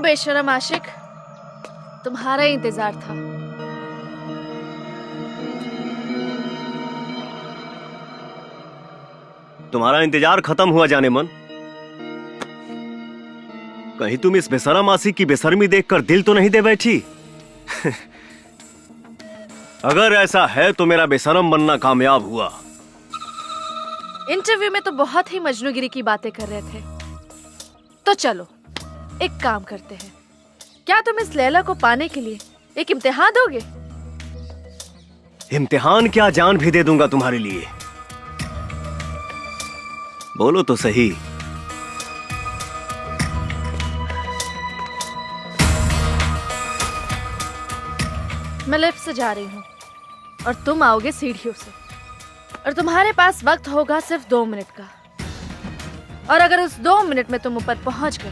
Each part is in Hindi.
बेशरम आशिक, तुम्हारा ही इंतजार था। तुम्हारा इंतजार खत्म हुआ जाने मन। कहीं तुम इस बेशरम आशिक की बेशर्मी देखकर दिल तो नहीं दे बैठी? अगर ऐसा है तो मेरा बेशरम बनना कामयाब हुआ। इंटरव्यू में तो बहुत ही मजनूगिरी की बातें कर रहे थे, तो चलो एक काम करते हैं। क्या तुम इस लैला को पाने के लिए एक इम्तिहान दोगे? इम्तिहान क्या, जान भी दे दूंगा तुम्हारे लिए। बोलो तो सही। मैं लिफ्ट से जा रही हूँ और तुम आओगे सीढ़ियों से, और तुम्हारे पास वक्त होगा सिर्फ 2 मिनट का। और अगर उस 2 मिनट में तुम ऊपर पहुंच गए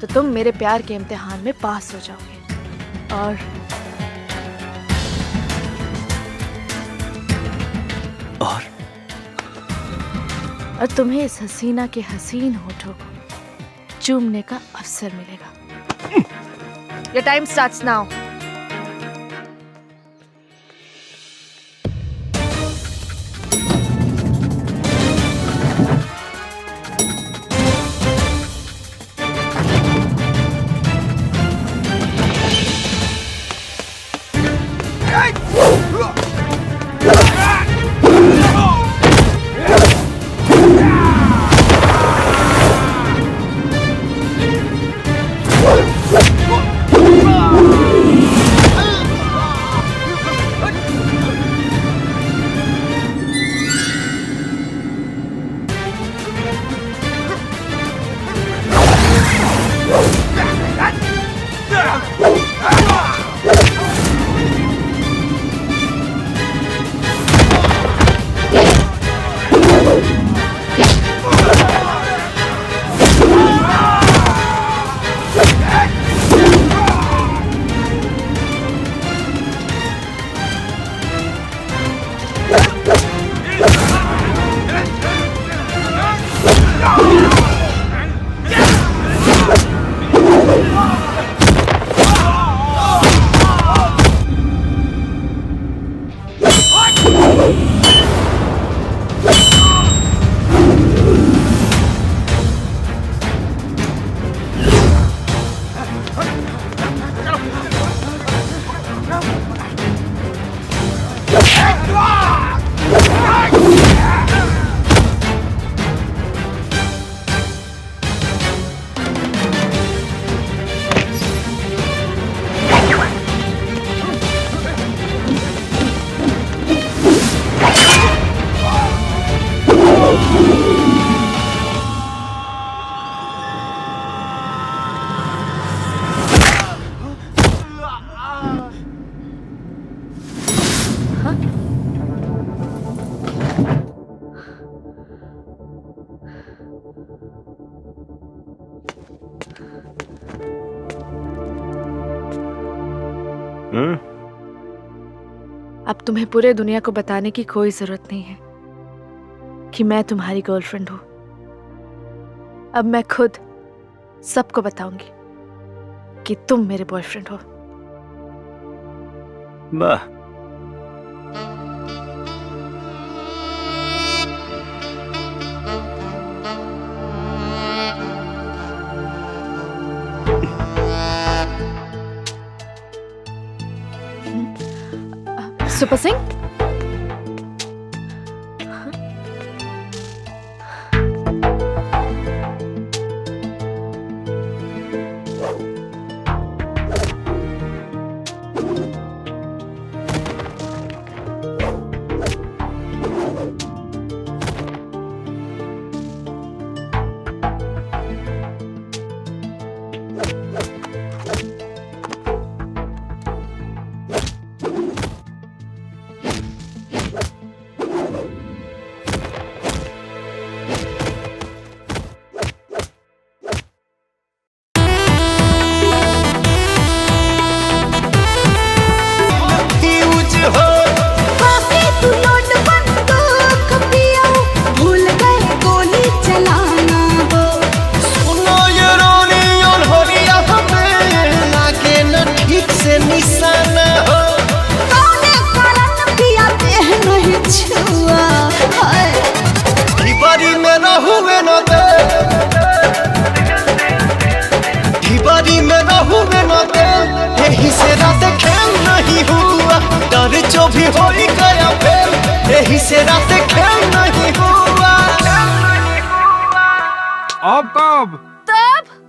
तो तुम मेरे प्यार के इम्तिहान में पास हो जाओगे। और तुम्हें इस हसीना के हसीन होठों को चूमने का अवसर मिलेगा। Your time starts now. अब तुम्हें पूरे दुनिया को बताने की कोई जरूरत नहीं है कि मैं तुम्हारी गर्लफ्रेंड हूं। अब मैं खुद सबको बताऊंगी कि तुम मेरे बॉयफ्रेंड हो। वाह, सुपर सिंह,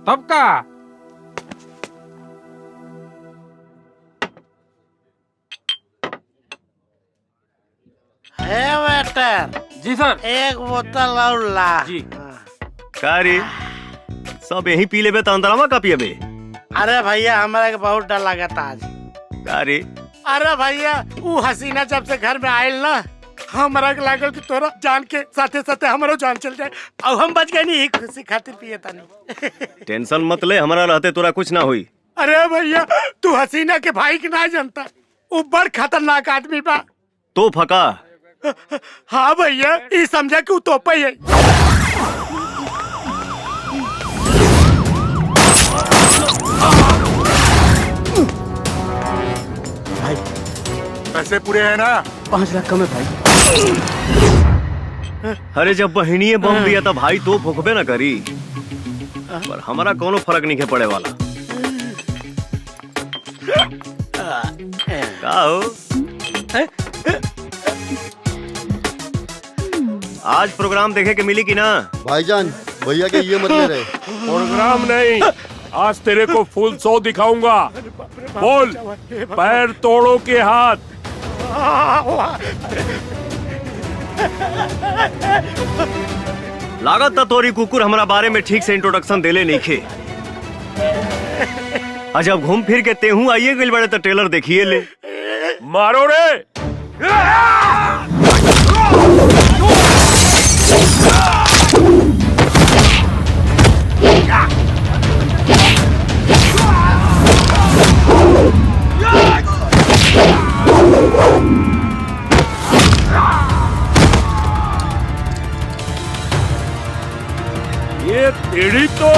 तब का वेटर, जी सर। एक बोतल और ला। जी। का रे सब यही पी लेबे तो अंदरवा का पियबे? अरे भैया हमरा के बहुत डर लागत आज। का रे अरे भैया वो हसीना जब से घर में आयल ना, हमरा के लागल कि तोरा जान के साथे साथे हमारो जान चल जाए। अब हम बच गए नहीं, खुशी खातिर पिए तानी। टेंशन मत ले, हमारा रहते तोरा कुछ ना हुई। अरे भैया तू हसीना के भाई के ना जानता, वो बड़ खतरनाक आदमी बा। तो फका हाँ भैया, ये समझा कि वो तोपा ही है। भाई पैसे पूरे हैं ना? 5 लाख कम है भाई। अरे जब बहनिये बम दिया था भाई तो फुकबे ना करी, पर हमारा कोनो फर्क नहीं पड़े वाला। का हो आज प्रोग्राम देखे के मिली कि ना? भाईजान भैया के ये मत ले रहे। प्रोग्राम नहीं, आज तेरे को फुल 100 दिखाऊंगा। बोल, पैर तोड़ो के हाथ। लागत था तोरी कुकुर हमारा बारे में ठीक से इंट्रोडक्शन देले नहीं खे। आज अब घूम फिर के तेहू आइए गइल बड़े तो ट्रेलर देखिए ले। मारो रे। ये तेरी तो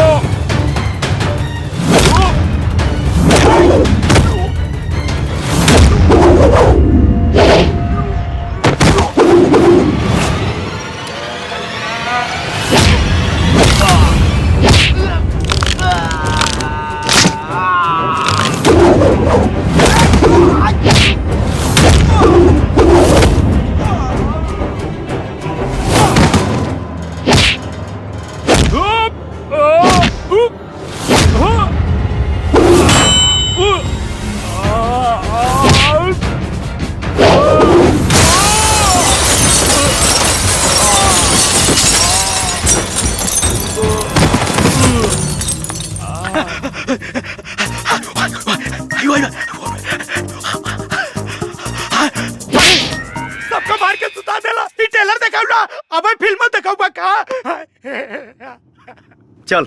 सबको मार के सुता देला। ये ट्रेलर दिखाऊ ना, अब फिल्म दिखाऊ बा का। चल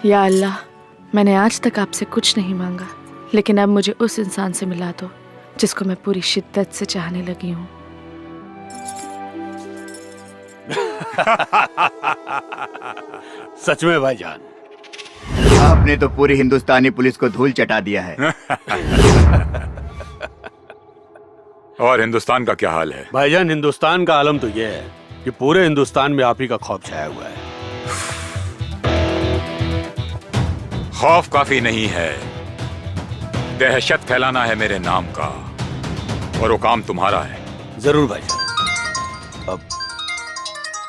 या अल्लाह, मैंने आज तक आपसे कुछ नहीं मांगा, लेकिन अब मुझे उस इंसान से मिला दो जिसको मैं पूरी शिद्दत से चाहने लगी हूँ। सच में भाईजान, आपने तो पूरी हिंदुस्तानी पुलिस को धूल चटा दिया है। और हिंदुस्तान का क्या हाल है? भाईजान हिंदुस्तान का आलम तो ये है कि पूरे हिंदुस्तान में आप ही का खौफ छाया हुआ है। खौफ काफी नहीं है, दहशत फैलाना है मेरे नाम का, और वो काम तुम्हारा है। जरूर भाईजान। अब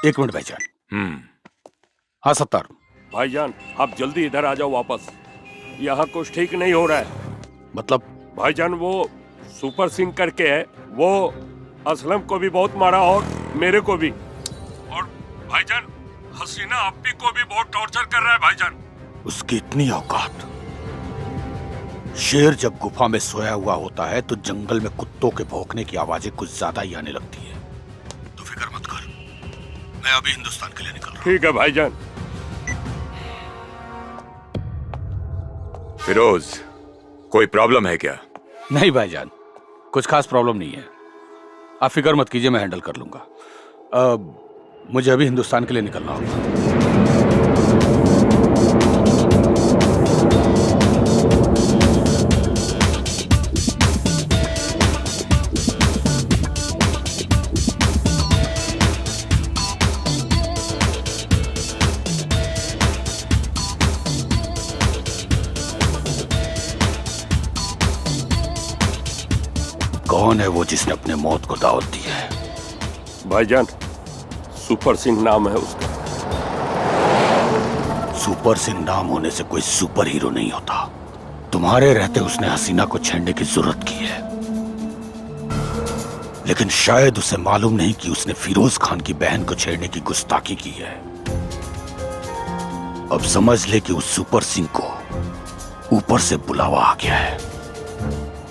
1 मिनट भाईजान। हाँ सत्तार। भाईजान आप जल्दी इधर आ जाओ वापस, यहाँ कुछ ठीक नहीं हो रहा है। मतलब? भाईजान वो सुपर सिंह करके है, वो असलम को भी बहुत मारा और मेरे को भी, और भाईजान हसीना अप्पी को भी बहुत टॉर्चर कर रहा है भाईजान। उसकी इतनी औकात। शेर जब गुफा में सोया हुआ होता है तो जंगल में कुत्तों के भौंकने की आवाजें कुछ ज्यादा ही आने लगती है। तो फिक्र मत कर, मैं अभी हिंदुस्तान के लिए निकल रहा हूं। ठीक है भाईजान। फिरोज, कोई प्रॉब्लम है क्या? नहीं भाईजान, कुछ खास प्रॉब्लम नहीं है। आप फिक्र मत कीजिए, मैं हैंडल कर लूंगा। मुझे अभी हिंदुस्तान के लिए निकलना होगा। कौन है वो जिसने अपने मौत को दावत दी है? भाईजान, सुपर सिंह नाम है उसका। सुपर सिंह नाम होने से कोई सुपर हीरो नहीं होता। तुम्हारे रहते उसने हसीना को छेड़ने की जरूरत की है, लेकिन शायद उसे मालूम नहीं कि उसने फिरोज खान की बहन को छेड़ने की गुस्ताखी की है। अब समझ ले कि उस सुपर सिंह को ऊपर से बुलावा आ गया है।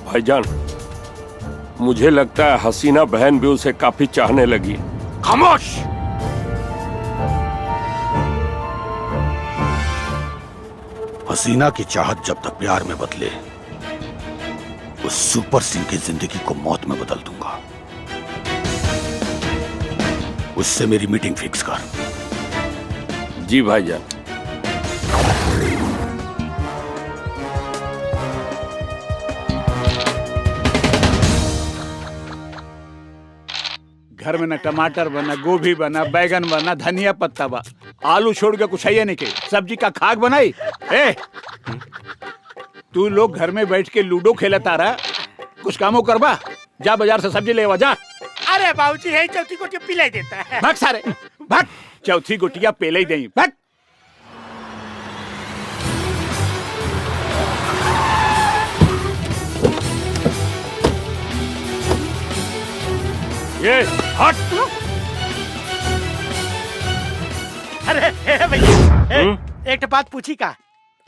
भाईजान, मुझे लगता है हसीना बहन भी उसे काफी चाहने लगी। खामोश! हसीना की चाहत जब तक प्यार में बदले, उस सुपर सिंह की जिंदगी को मौत में बदल दूंगा। उससे मेरी मीटिंग फिक्स कर। जी भाईजान। घर में न टमाटर बना, गोभी बना, बैगन बना, धनिया पत्ता बा, आलू छोड़ के कुछ है नहीं के सब्जी का खाक बनाई। ए, तू लोग घर में बैठ के लूडो खेलता रहा, कुछ कामों करबा। जा बाजार से सब्जी लेवा जा। अरे बाबूजी है चौथी को पिलाई देता है। भाग सारे भाग, चौथी गुटिया पेले ही दें। भाग। ये हट। अरे भैया, एक बात पूछी का?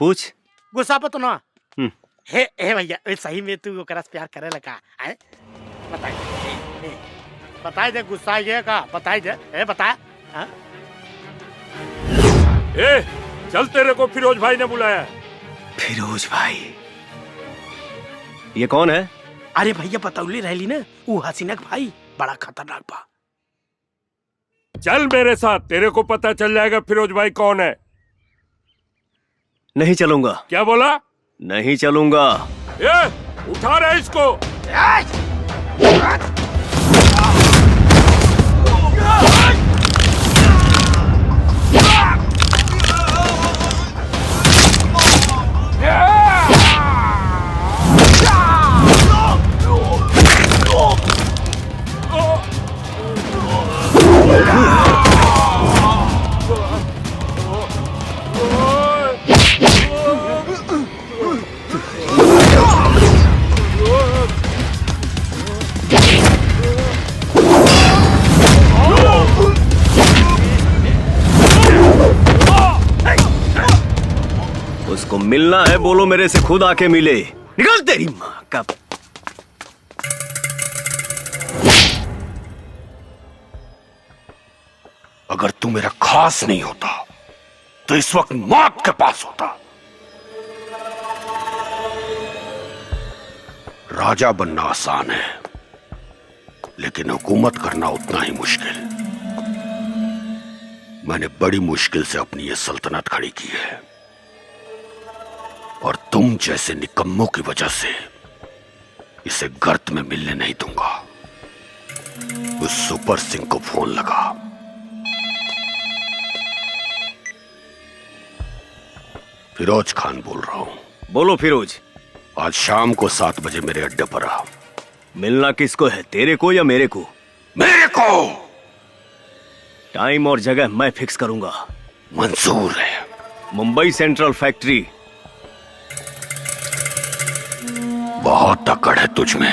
पूछ। गुस्सा पर तो ना। हे भैया, सही में तू ओकरा से प्यार करे लगा है? बताई दे गुस्सा ये का, बताई दे। बता। ए, चल, तेरे को फिरोज भाई ने बुलाया। फिरोज भाई? ये कौन है? अरे भैया बतौली रहली ना, वो हसीना का भाई बड़ा खतरनाक बा। चल मेरे साथ, तेरे को पता चल जाएगा फिरोज भाई कौन है। नहीं चलूंगा। क्या बोला? नहीं चलूंगा। ए, उठा रहे इसको। उसको मिलना है, बोलो मेरे से खुद आके मिले। निकल तेरी माँ का। अगर तू मेरा खास नहीं होता तो इस वक्त मौत के पास होता। राजा बनना आसान है, लेकिन हुकूमत करना उतना ही मुश्किल। मैंने बड़ी मुश्किल से अपनी ये सल्तनत खड़ी की है, और तुम जैसे निकम्मों की वजह से इसे गर्त में मिलने नहीं दूंगा। उस सुपर सिंह को फोन लगा। फिरोज खान बोल रहा हूं। बोलो फिरोज। आज शाम को 7 बजे मेरे अड्डे पर आ। मिलना किसको है, तेरे को या मेरे को? मेरे को। टाइम और जगह मैं फिक्स करूंगा। मंजूर है। Mumbai central factory. बहुत अकड़ है तुझ में।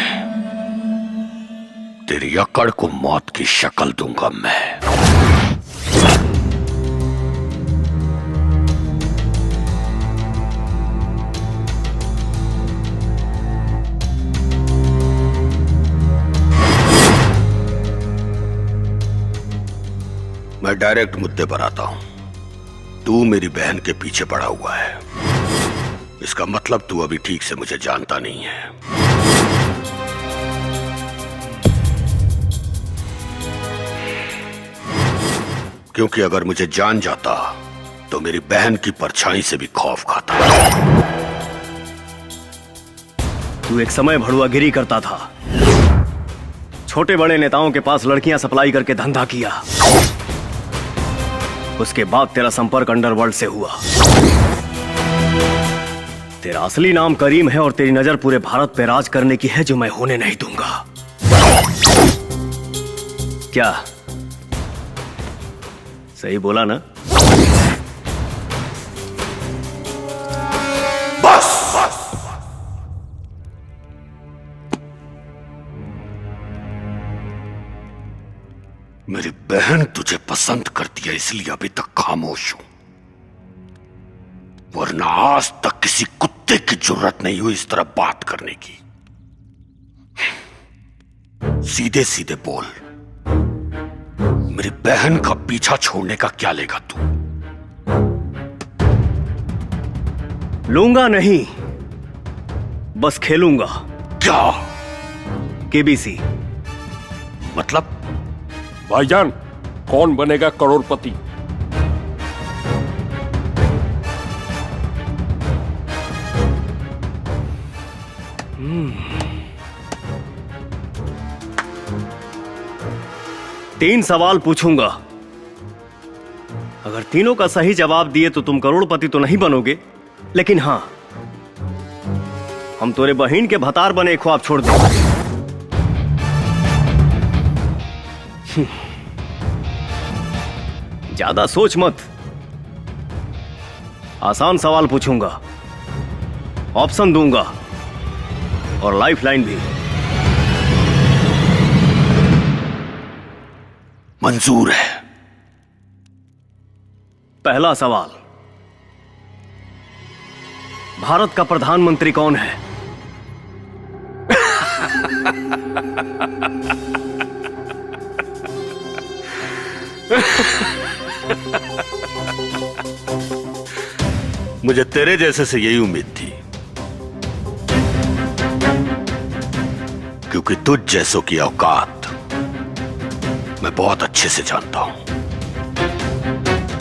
तेरी अकड़ को मौत की शक्ल दूंगा मैं। मैं डायरेक्ट मुद्दे पर आता हूं। तू मेरी बहन के पीछे पड़ा हुआ है, इसका मतलब तू अभी ठीक से मुझे जानता नहीं है। क्योंकि अगर मुझे जान जाता तो मेरी बहन की परछाई से भी खौफ खाता। तू एक समय भड़ुआगिरी करता था, छोटे बड़े नेताओं के पास लड़कियां सप्लाई करके धंधा किया। उसके बाद तेरा संपर्क अंडरवर्ल्ड से हुआ। तेरा असली नाम करीम है और तेरी नजर पूरे भारत पे राज करने की है, जो मैं होने नहीं दूंगा। क्या सही बोला ना? बस मेरी बहन तुझे पसंद करती है, इसलिए अभी तक खामोश हूं, वरना आज तक किसी कुत्ते की जरूरत नहीं हुई इस तरह बात करने की। सीधे सीधे बोल, मेरी बहन का पीछा छोड़ने का क्या लेगा तू? लूंगा नहीं, बस खेलूंगा। क्या केबीसी। मतलब? भाईजान, कौन बनेगा करोड़पति? तीन सवाल पूछूंगा, अगर तीनों का सही जवाब दिए तो तुम करोड़पति तो नहीं बनोगे, लेकिन हां, हम तोरे बहन के भतार बने ख्वाब छोड़ देंगे। ज्यादा सोच मत, आसान सवाल पूछूंगा, ऑप्शन दूंगा और लाइफ लाइन भी। मंजूर है। पहला सवाल, भारत का प्रधानमंत्री कौन है? मुझे तेरे जैसे से यही उम्मीद थी, क्योंकि तुझ जैसों की औकात मैं बहुत अच्छे से जानता हूं।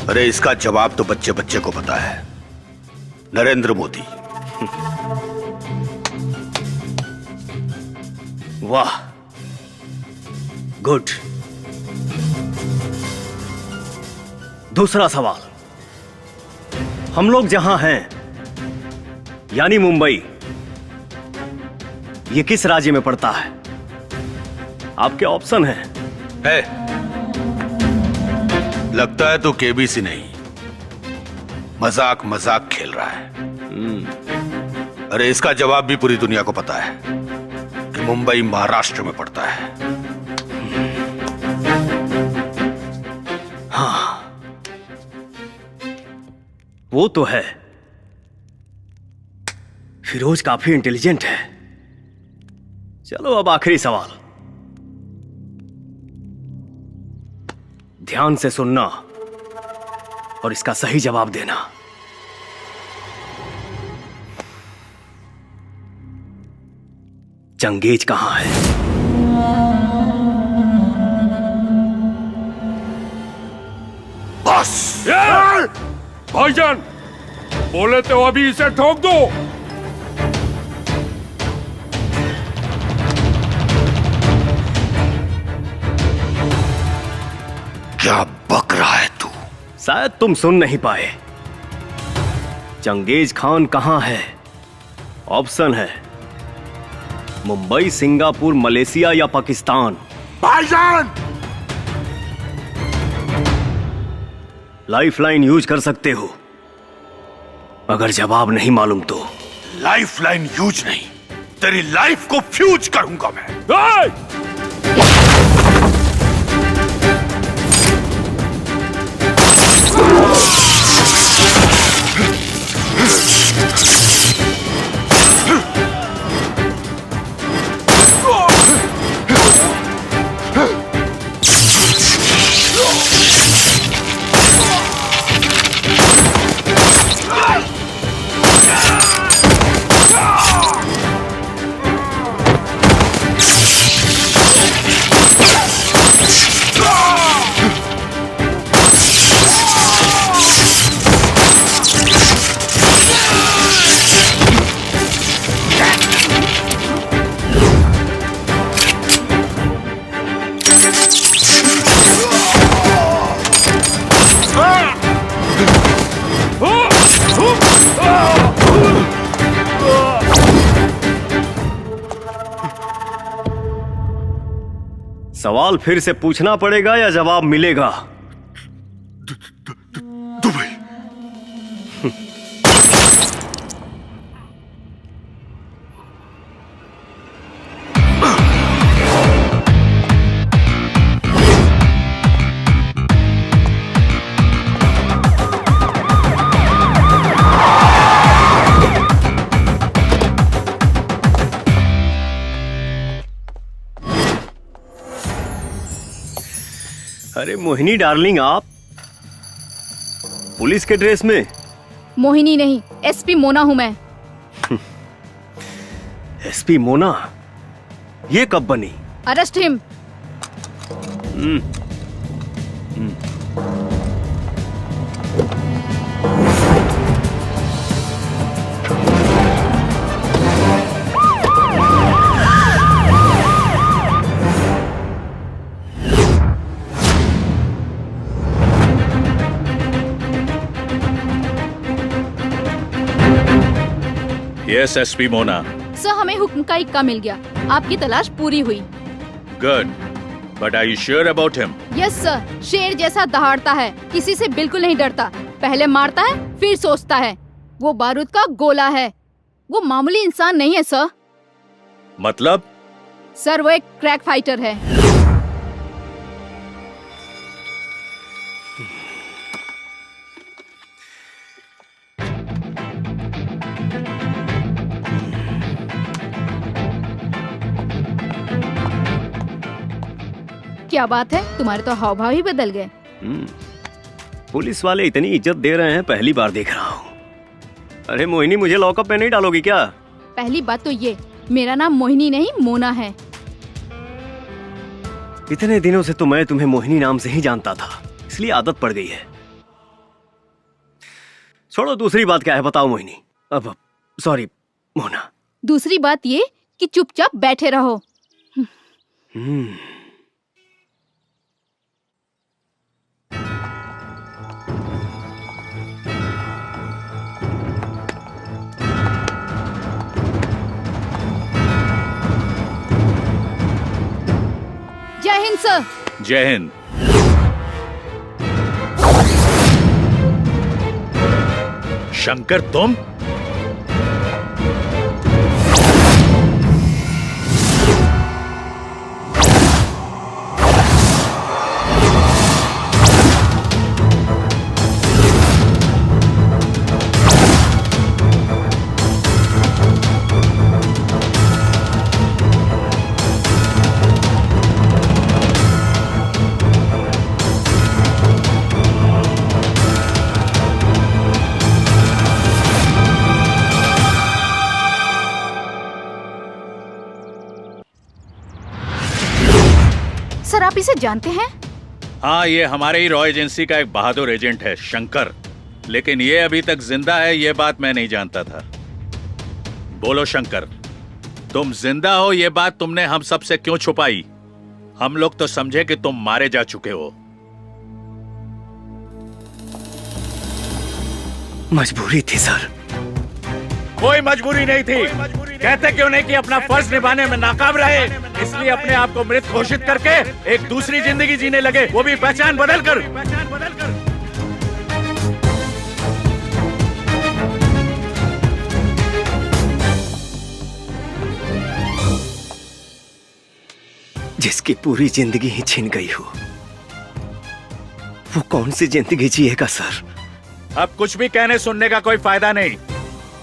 अरे इसका जवाब तो बच्चे बच्चे को पता है, नरेंद्र मोदी। वाह, गुड। दूसरा सवाल, हम लोग जहां हैं यानी मुंबई, ये किस राज्य में पड़ता है? आपके ऑप्शन हैं। है, लगता है तो केबीसी नहीं, मजाक मजाक खेल रहा है। अरे इसका जवाब भी पूरी दुनिया को पता है कि मुंबई महाराष्ट्र में पड़ता है। हाँ, वो तो है। फिरोज काफी इंटेलिजेंट है। चलो अब आखिरी सवाल, ध्यान से सुनना और इसका सही जवाब देना। चंगेज कहां है? बस भाईजान, बोले तो अभी इसे ठोक दो। क्या बक रहा है तू? शायद तुम सुन नहीं पाए। चंगेज खान कहां है? ऑप्शन है मुंबई, सिंगापुर, मलेशिया या पाकिस्तान। भाईजान! लाइफ लाइन यूज कर सकते हो, अगर जवाब नहीं मालूम तो। लाइफ लाइन यूज नहीं, तेरी लाइफ को फ्यूज करूंगा मैं। सवाल फिर से पूछना पड़ेगा या जवाब मिलेगा? दुबई। अरे मोहिनी डार्लिंग, आप पुलिस के ड्रेस में? मोहिनी नहीं, एसपी मोना हूँ मैं। एसपी मोना? ये कब बनी? Arrest him. Yes SP Mona. Sir, हमें हुक्म का इक्का मिल गया, आपकी तलाश पूरी हुई। Good, but are you sure about him? Yes sir, शेर जैसा दहाड़ता है, किसी से बिल्कुल नहीं डरता, पहले मारता है फिर सोचता है। वो बारूद का गोला है, वो मामूली इंसान नहीं है सर। मतलब? सर, वो एक क्रैक फाइटर है। क्या बात है, तुम्हारे तो हाव भाव ही बदल गए। पुलिस वाले इतनी इज्जत दे रहे हैं, पहली बार देख रहा हूँ। अरे मोहिनी, मुझे लॉकअप में नहीं डालोगी क्या? पहली बात तो ये, मेरा नाम मोहिनी नहीं मोना है। इतने दिनों से तो मैं तुम्हें मोहिनी नाम से ही जानता था, इसलिए आदत पड़ गई है। छोड़ो, दूसरी बात क्या है बताओ मोहिनी। अब सॉरी मोना। दूसरी बात ये कि चुपचाप बैठे रहो। जय हिंद सर। जय हिंद। शंकर, तुम? सर, आप इसे जानते हैं? हाँ, ये हमारे ही रॉ एजेंसी का एक बहादुर एजेंट है, शंकर। लेकिन ये अभी तक जिंदा है, ये बात मैं नहीं जानता था। बोलो शंकर, तुम जिंदा हो ये बात तुमने हम सब से क्यों छुपाई? हम लोग तो समझे कि तुम मारे जा चुके हो। मजबूरी थी सर। कोई मजबूरी नहीं थी। कहते क्यों नहीं कि अपना फर्ज निभाने में नाकाम रहे, इसलिए अपने आप को मृत घोषित करके एक दूसरी जिंदगी जीने लगे, वो भी पहचान बदल कर। जिसकी पूरी जिंदगी ही छिन गई हो, वो कौन सी जिंदगी जिएगा सर? अब कुछ भी कहने सुनने का कोई फायदा नहीं।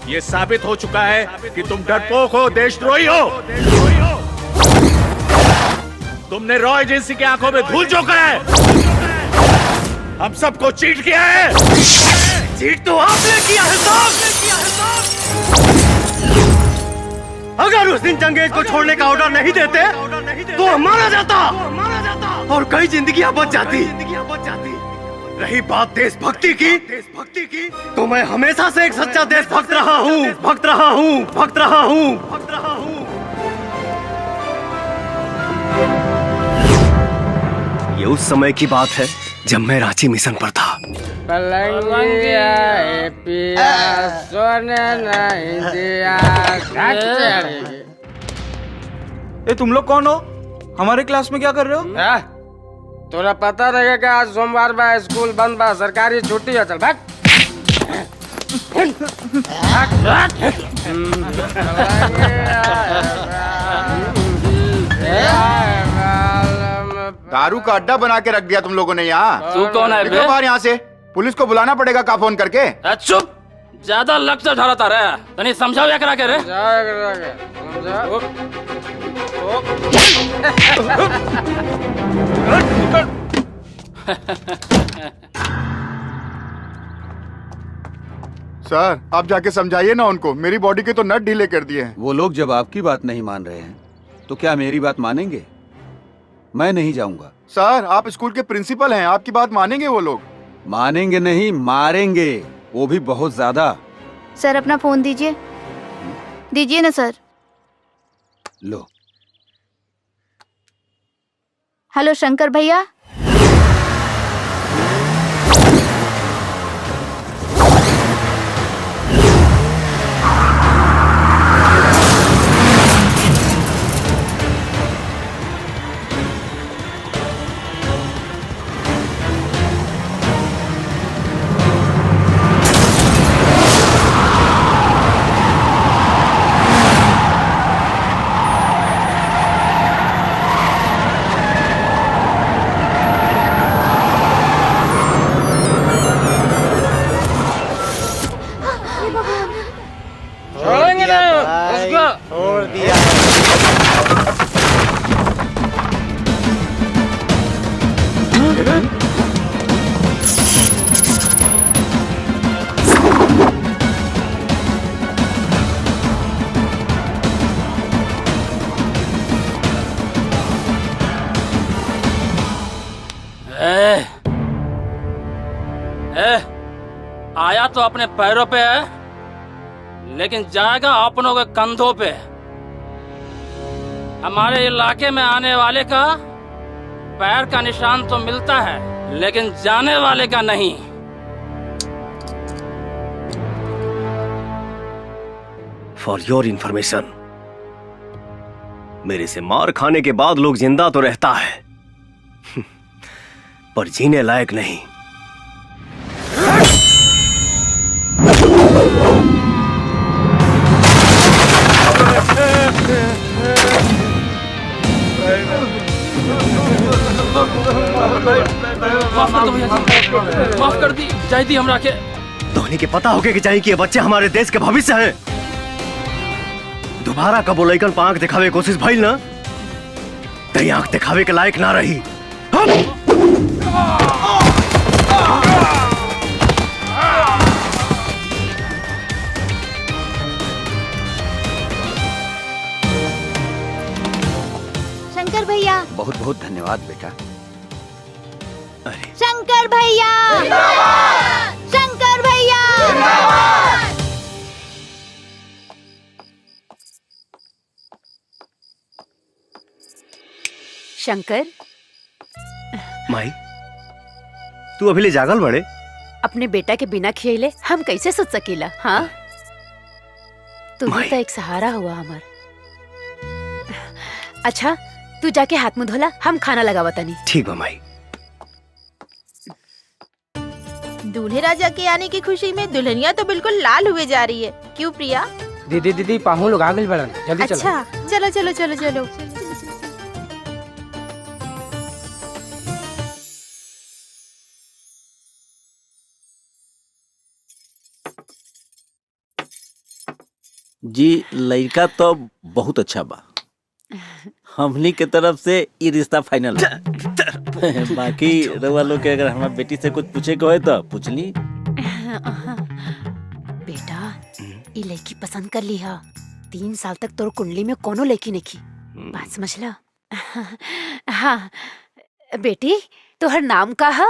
ये साबित हो चुका है कि तुम डरपोक हो, देशद्रोही हो। तुमने रॉ एजेंसी की आंखों में धूल झोंका है, हम सबको चीट किया है। चीट तो आपने किया है साहब। अगर उस दिन चंगेज को छोड़ने का ऑर्डर नहीं देते तो हम मारा जाता और कई जिंदगियां बच जाती। रही बात देशभक्ति की, तो मैं हमेशा से एक सच्चा देशभक्त रहा हूँ, भक्त रहा हूँ। ये उस समय की बात है जब मैं रांची मिशन पर था। ए, तुम लोग कौन हो? हमारे क्लास में क्या कर रहे हो? तोरा पता रहेगा कि आज सोमवार बा, स्कूल बंद बा, सरकारी छुट्टी है। चल भाग। दारू का अड्डा बना के रख दिया तुम लोगों ने यहाँ। तू कौन है बे? बाहर यहाँ से, पुलिस को बुलाना पड़ेगा का फोन करके। चुप, ज्यादा लक्ष्य ढालता रहे। तनी समझाओ या करा के रे। सर आप जाके समझाइए ना उनको, मेरी बॉडी के तो नट ढीले कर दिए हैं। वो लोग जब आपकी बात नहीं मान रहे हैं तो क्या मेरी बात मानेंगे? मैं नहीं जाऊंगा। सर आप स्कूल के प्रिंसिपल हैं, आपकी बात मानेंगे वो लोग? मानेंगे नहीं, मारेंगे, वो भी बहुत ज्यादा। सर अपना फोन दीजिए। दीजिए ना सर। लो। हेलो शंकर भैया। आया तो अपने पैरों पे है, लेकिन जाएगा अपनों के कंधों पे। हमारे इलाके में आने वाले का पैर का निशान तो मिलता है, लेकिन जाने वाले का नहीं। फॉर योर इंफॉर्मेशन, मेरे से मार खाने के बाद लोग जिंदा तो रहता है पर जीने लायक नहीं। माफ कर दी जाए दी हमरा के। धोनी के पता होके कि चाहिए कि ये बच्चे हमारे देश के भविष्य हैं। दोबारा कब वो लइकन आंख दिखावे कोशिश भइल ना, तई आंख दिखावे के लायक ना रही। शंकर भैया। बहुत बहुत धन्यवाद बेटा। शंकर भैया। शंकर भैया। शंकर, माई तू अभी ले जागल बड़े? अपने बेटा के बिना खियले हम कैसे सोच सकीला? हाँ, तू ही तो एक सहारा हुआ हमार। अच्छा तू जाके हाथ मुंह धोला, हम खाना लगावा तनी। ठीक बा माई। दूल्हे राजा के आने की खुशी में दुल्हनिया तो बिल्कुल लाल हुए जा रही है। क्यों प्रिया? दीदी दीदी पाहु लोग आ गए बड़न, जल्दी चलो। अच्छा चलो चलो चलो चलो। जी लड़का तो बहुत अच्छा बा, हमनी के तरफ से ये रिश्ता फाइनल है। बाकी रवा लोग के अगर हमारे बेटी से कुछ पूछे के हो तो पूछ ली। बेटा ये लड़की पसंद कर ली है। 3 साल तक तोर कुंडली में कोनो लड़की नहीं की, बात समझ ला। हाँ बेटी, तोहर नाम का है?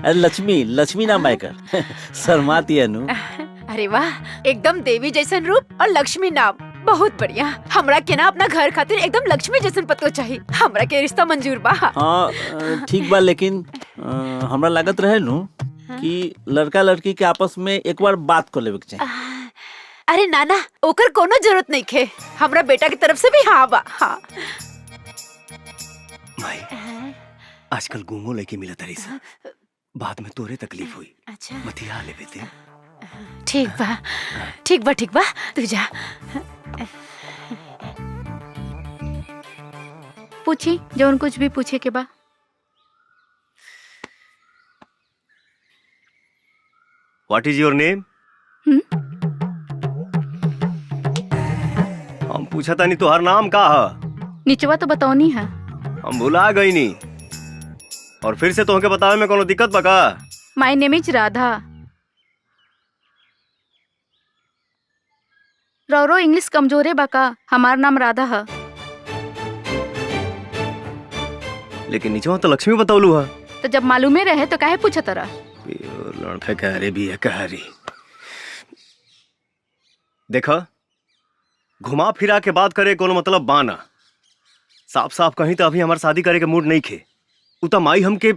लक्ष्मी, लक्ष्मी नाम है कर। शर्माती है नु। अरे वाह, एकदम देवी जैसन रूप और लक्ष्मी नाम, बहुत बढ़िया। हमरा के ना अपना घर खातिर एकदम लक्ष्मी जैसन पतो चाहिए। हमरा के रिश्ता मंजूर बा। हाँ ठीक बा, लेकिन हमरा लागत रहे नु कि लड़का लड़की के आपस में एक बार बात कर लेवे के चाहिए। अरे नाना ओकर कोनो जरूरत नहीं खे, हमरा बेटा की तरफ से भी हाँ बा। हाँ माई आजकल गुमो लेके मिला तरी सा, बाद में तोरे तकलीफ हुई। अच्छा मतिया ले बेटे। ठीक बा ठीक बा ठीक बा, तू जा। पूछी जौन कुछ भी पूछे के बा। What is your name? हम पूछा था नहीं तोहर नाम का है? निचवा तो बताओनी है। हम भुला गई नहीं, और फिर से तोहके बतावे में कोनो दिक्कत बा का? My name is Radha. रौरो इंग्लिश कमजोरे बा का? हमार नाम राधा है। लेकिन नीचे तो लक्ष्मी बतावलू है। तो जब मालूमे रहे तो काहे पूछा तरा? लड़का कह रहे भी है कह रही। देखा घुमा फिरा के बात करे कोनो मतलब बाना। साफ साफ कहीं तो अभी हमार शादी करे के मूड नहीं खे। उता माई हमके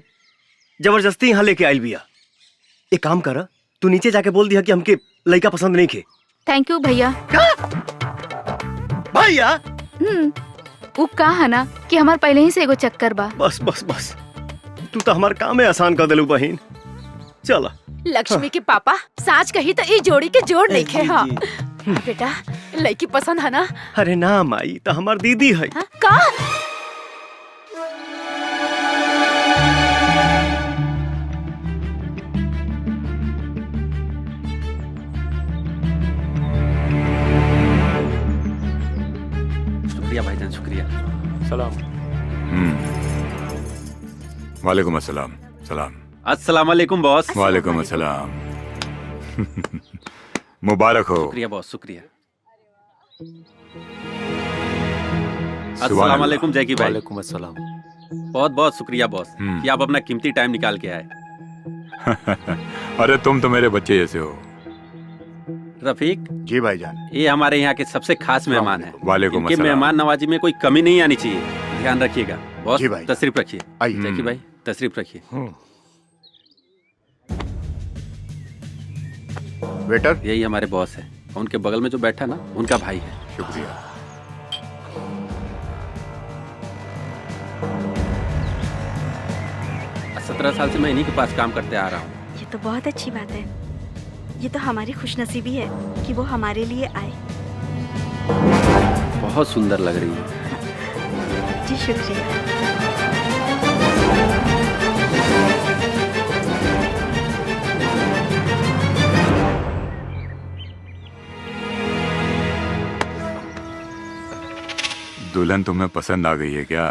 जबरदस्ती यहाँ लेके आयल बिया। एक काम कर, तू नीचे जाके बोल दिया कि हमके लड़का पसंद नहीं खे। थैंक यू भैया। भैया वो का है ना कि हमार पहले ही से एगो चक्कर बा। बस बस बस, तू तो हमार काम में आसान कर दिलू बहन। चला लक्ष्मी के पापा साच कही तो ई जोड़ी के जोड़ नहीं खे। हाँ बेटा लड़की पसंद है ना? अरे ना माई, तो हमार दीदी है। हाँ? का? शुक्रिया भाईजान शुक्रिया। सलाम। वालेकुम अस्सलाम। सलाम। अस्सलाम वालेकुम बॉस। वालेकुम अस्सलाम। मुबारक हो। शुक्रिया बॉस शुक्रिया। अस्सलाम वालेकुम जैकी भाई। वालेकुम अस्सलाम। बहुत बहुत शुक्रिया बॉस कि आप अपना कीमती टाइम निकाल के आए। अरे तुम तो मेरे बच्चे जैसे हो। रफीक जी भाईजान। ये हमारे यहाँ के सबसे खास मेहमान हैं। वालेकुम इनके अस्सलाम। मेहमान नवाजी में कोई कमी नहीं आनी चाहिए, ध्यान रखिएगा। बॉस जी भाई। तशरीफ रखिए। आइए। जैकी भाई तशरीफ रखिए। वेटर यही हमारे बॉस है, उनके बगल में जो बैठा ना उनका भाई है। शुक्रिया। 17 साल से मैं इन्हीं के पास काम करते आ रहा हूँ। ये तो बहुत अच्छी बात है। ये तो हमारी खुशनसीबी है कि वो हमारे लिए आए। बहुत सुंदर लग रही है। जी शुक्रिया। दुल्हन तुम्हें पसंद आ गई है क्या?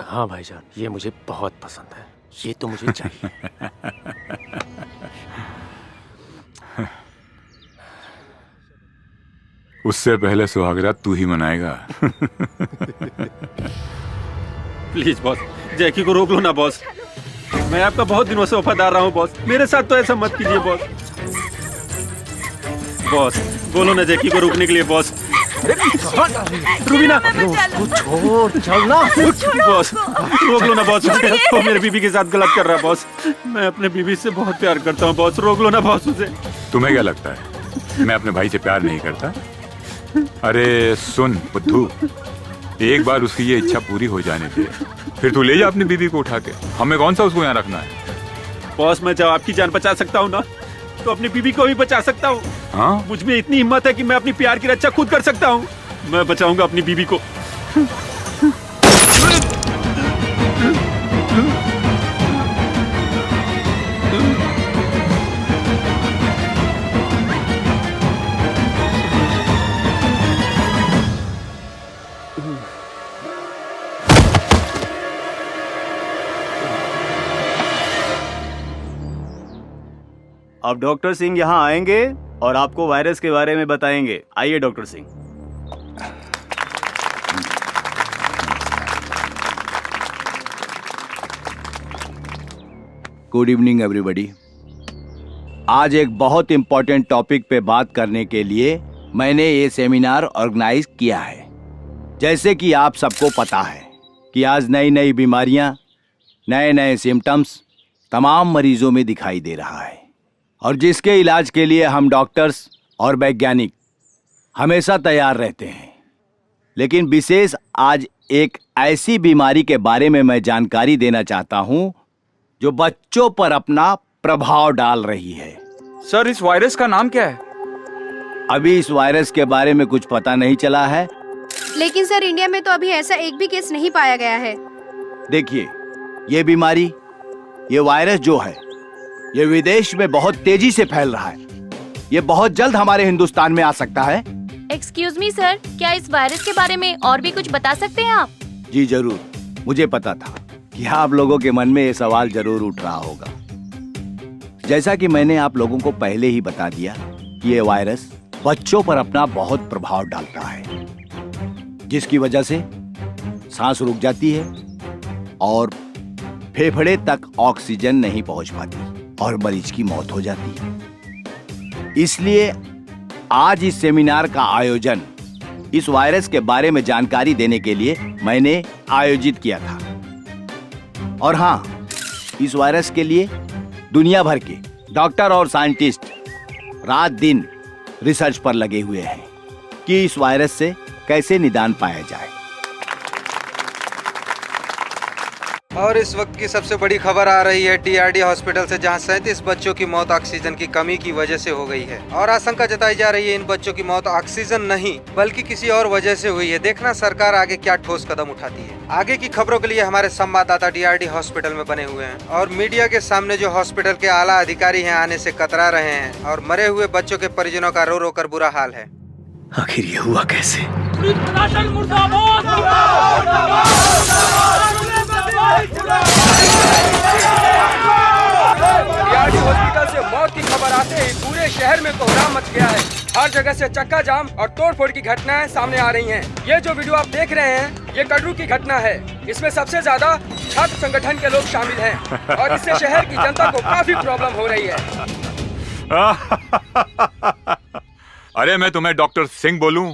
हाँ भाईजान, ये मुझे बहुत पसंद है। ये तो मुझे चाहिए। उससे पहले सुहागरात तू ही मनाएगा। प्लीज बॉस, जैकी को रोक लो ना बॉस। मैं आपका बहुत दिनों से वफादार रहा हूँ बॉस, मेरे साथ तो ऐसा मत कीजिए बॉस। बॉस बोलो ना जैकी को रोकने के लिए बॉस। रुबीना छोड़ चलना। बॉस रोक लो ना बॉस, वो मेरे बीबी के साथ गलत कर रहा है बॉस। मैं अपने बीबी से बहुत प्यार करता हूँ बॉस, रोक लो ना बॉस उसे। तुम्हें क्या लगता है मैं अपने भाई से प्यार नहीं करता? अरे सुन बुद्धू, एक बार उसकी ये इच्छा पूरी हो जाने दे, फिर तू ले जा अपनी बीबी को उठा के। हमें कौन सा उसको यहाँ रखना है? बॉस मैं जब आपकी जान बचा सकता हूँ ना, तो अपनी बीबी को भी बचा सकता हूँ। हाँ? मुझ में इतनी हिम्मत है कि मैं अपनी प्यार की रक्षा खुद कर सकता हूँ। मैं बचाऊंगा अपनी बीबी को। अब डॉक्टर सिंह यहाँ आएंगे और आपको वायरस के बारे में बताएंगे। आइए doctor Singh. Good evening everybody. आज एक बहुत इंपॉर्टेंट टॉपिक पे बात करने के लिए मैंने ये सेमिनार ऑर्गेनाइज किया है। जैसे कि आप सबको पता है कि आज नई नई बीमारियां, नए नए सिम्टम्स तमाम मरीजों में दिखाई दे रहा है, और जिसके इलाज के लिए हम डॉक्टर्स और वैज्ञानिक हमेशा तैयार रहते हैं, लेकिन विशेष आज एक ऐसी बीमारी के बारे में मैं जानकारी देना चाहता हूं जो बच्चों पर अपना प्रभाव डाल रही है। सर, इस वायरस का नाम क्या है? अभी इस वायरस के बारे में कुछ पता नहीं चला है। लेकिन सर, इंडिया में तो अभी ऐसा एक भी केस नहीं पाया गया है। देखिए, ये बीमारी, ये वायरस जो है, ये विदेश में बहुत तेजी से फैल रहा है। ये बहुत जल्द हमारे हिंदुस्तान में आ सकता है। एक्सक्यूज मी सर, क्या इस वायरस के बारे में और भी कुछ बता सकते हैं आप? जी जरूर, मुझे पता था कि आप लोगों के मन में ये सवाल जरूर उठ रहा होगा। जैसा कि मैंने आप लोगों को पहले ही बता दिया कि ये वायरस बच्चों पर अपना बहुत प्रभाव डालता है, जिसकी वजह से सांस रुक जाती है और फेफड़े तक ऑक्सीजन नहीं पहुंच पाती और मरीज की मौत हो जाती है। इसलिए आज इस सेमिनार का आयोजन इस वायरस के बारे में जानकारी देने के लिए मैंने आयोजित किया था। और हाँ, इस वायरस के लिए दुनिया भर के डॉक्टर और साइंटिस्ट रात दिन रिसर्च पर लगे हुए हैं कि इस वायरस से कैसे निदान पाया जाए। और इस वक्त की सबसे बड़ी खबर आ रही है टीआरडी हॉस्पिटल से, जहां 37 बच्चों की मौत ऑक्सीजन की कमी की वजह से हो गई है और आशंका जताई जा रही है इन बच्चों की मौत ऑक्सीजन नहीं बल्कि किसी और वजह से हुई है। देखना सरकार आगे क्या ठोस कदम उठाती है। आगे की खबरों के लिए हमारे संवाददाता टीआरडी हॉस्पिटल में बने हुए हैं और मीडिया के सामने जो हॉस्पिटल के आला अधिकारी हैं आने से कतरा रहे हैं और मरे हुए बच्चों के परिजनों का रो रो कर बुरा हाल है। आखिर ये हुआ कैसे? टीआरडी हॉस्पिटल से मौत की खबर आते ही पूरे शहर में कोहराम मच गया है। हर जगह से चक्का जाम और तोड़फोड़ की घटनाएं सामने आ रही हैं। ये जो वीडियो आप देख रहे हैं, ये कटरू की घटना है। इसमें सबसे ज्यादा छात्र संगठन के लोग शामिल हैं और इससे शहर की जनता को काफी प्रॉब्लम हो रही है। अरे मैं तुम्हें डॉक्टर सिंह बोलूं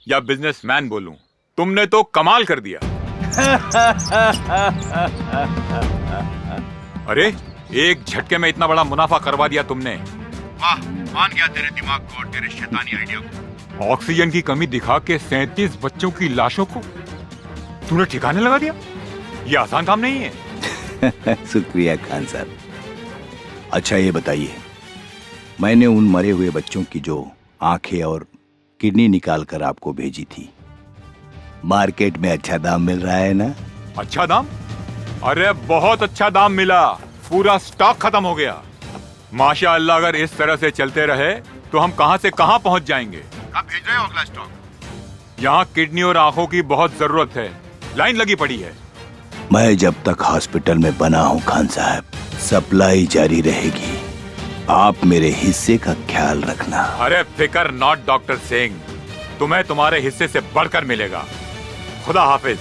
या बिजनेसमैन बोलूं, तुमने तो कमाल कर दिया। अरे एक झटके में इतना बड़ा मुनाफा करवा दिया तुमने। वाह, मान गया तेरे दिमाग को और तेरे शैतानी आइडिया को। ऑक्सीजन की कमी दिखा के 37 बच्चों की लाशों को तूने ठिकाने लगा दिया। ये आसान काम नहीं है। शुक्रिया खान साहब। अच्छा ये बताइए, मैंने उन मरे हुए बच्चों की जो आंखें और किडनी निकाल कर आपको भेजी थी, मार्केट में अच्छा दाम मिल रहा है ना? अच्छा दाम? अरे बहुत अच्छा दाम मिला, पूरा स्टॉक खत्म हो गया। माशाअल्लाह, अगर इस तरह से चलते रहे तो हम कहां से कहां पहुंच जाएंगे। कब भेज रहे हो अगला स्टॉक? यहाँ किडनी और आंखों की बहुत जरूरत है, लाइन लगी पड़ी है। मैं जब तक हॉस्पिटल में बना हूं खान साहब, सप्लाई जारी रहेगी। आप मेरे हिस्से का ख्याल रखना। अरे फिकर नॉट डॉक्टर सिंह, तुम्हें तुम्हारे हिस्से से बढ़कर मिलेगा। खुदा हाफिज।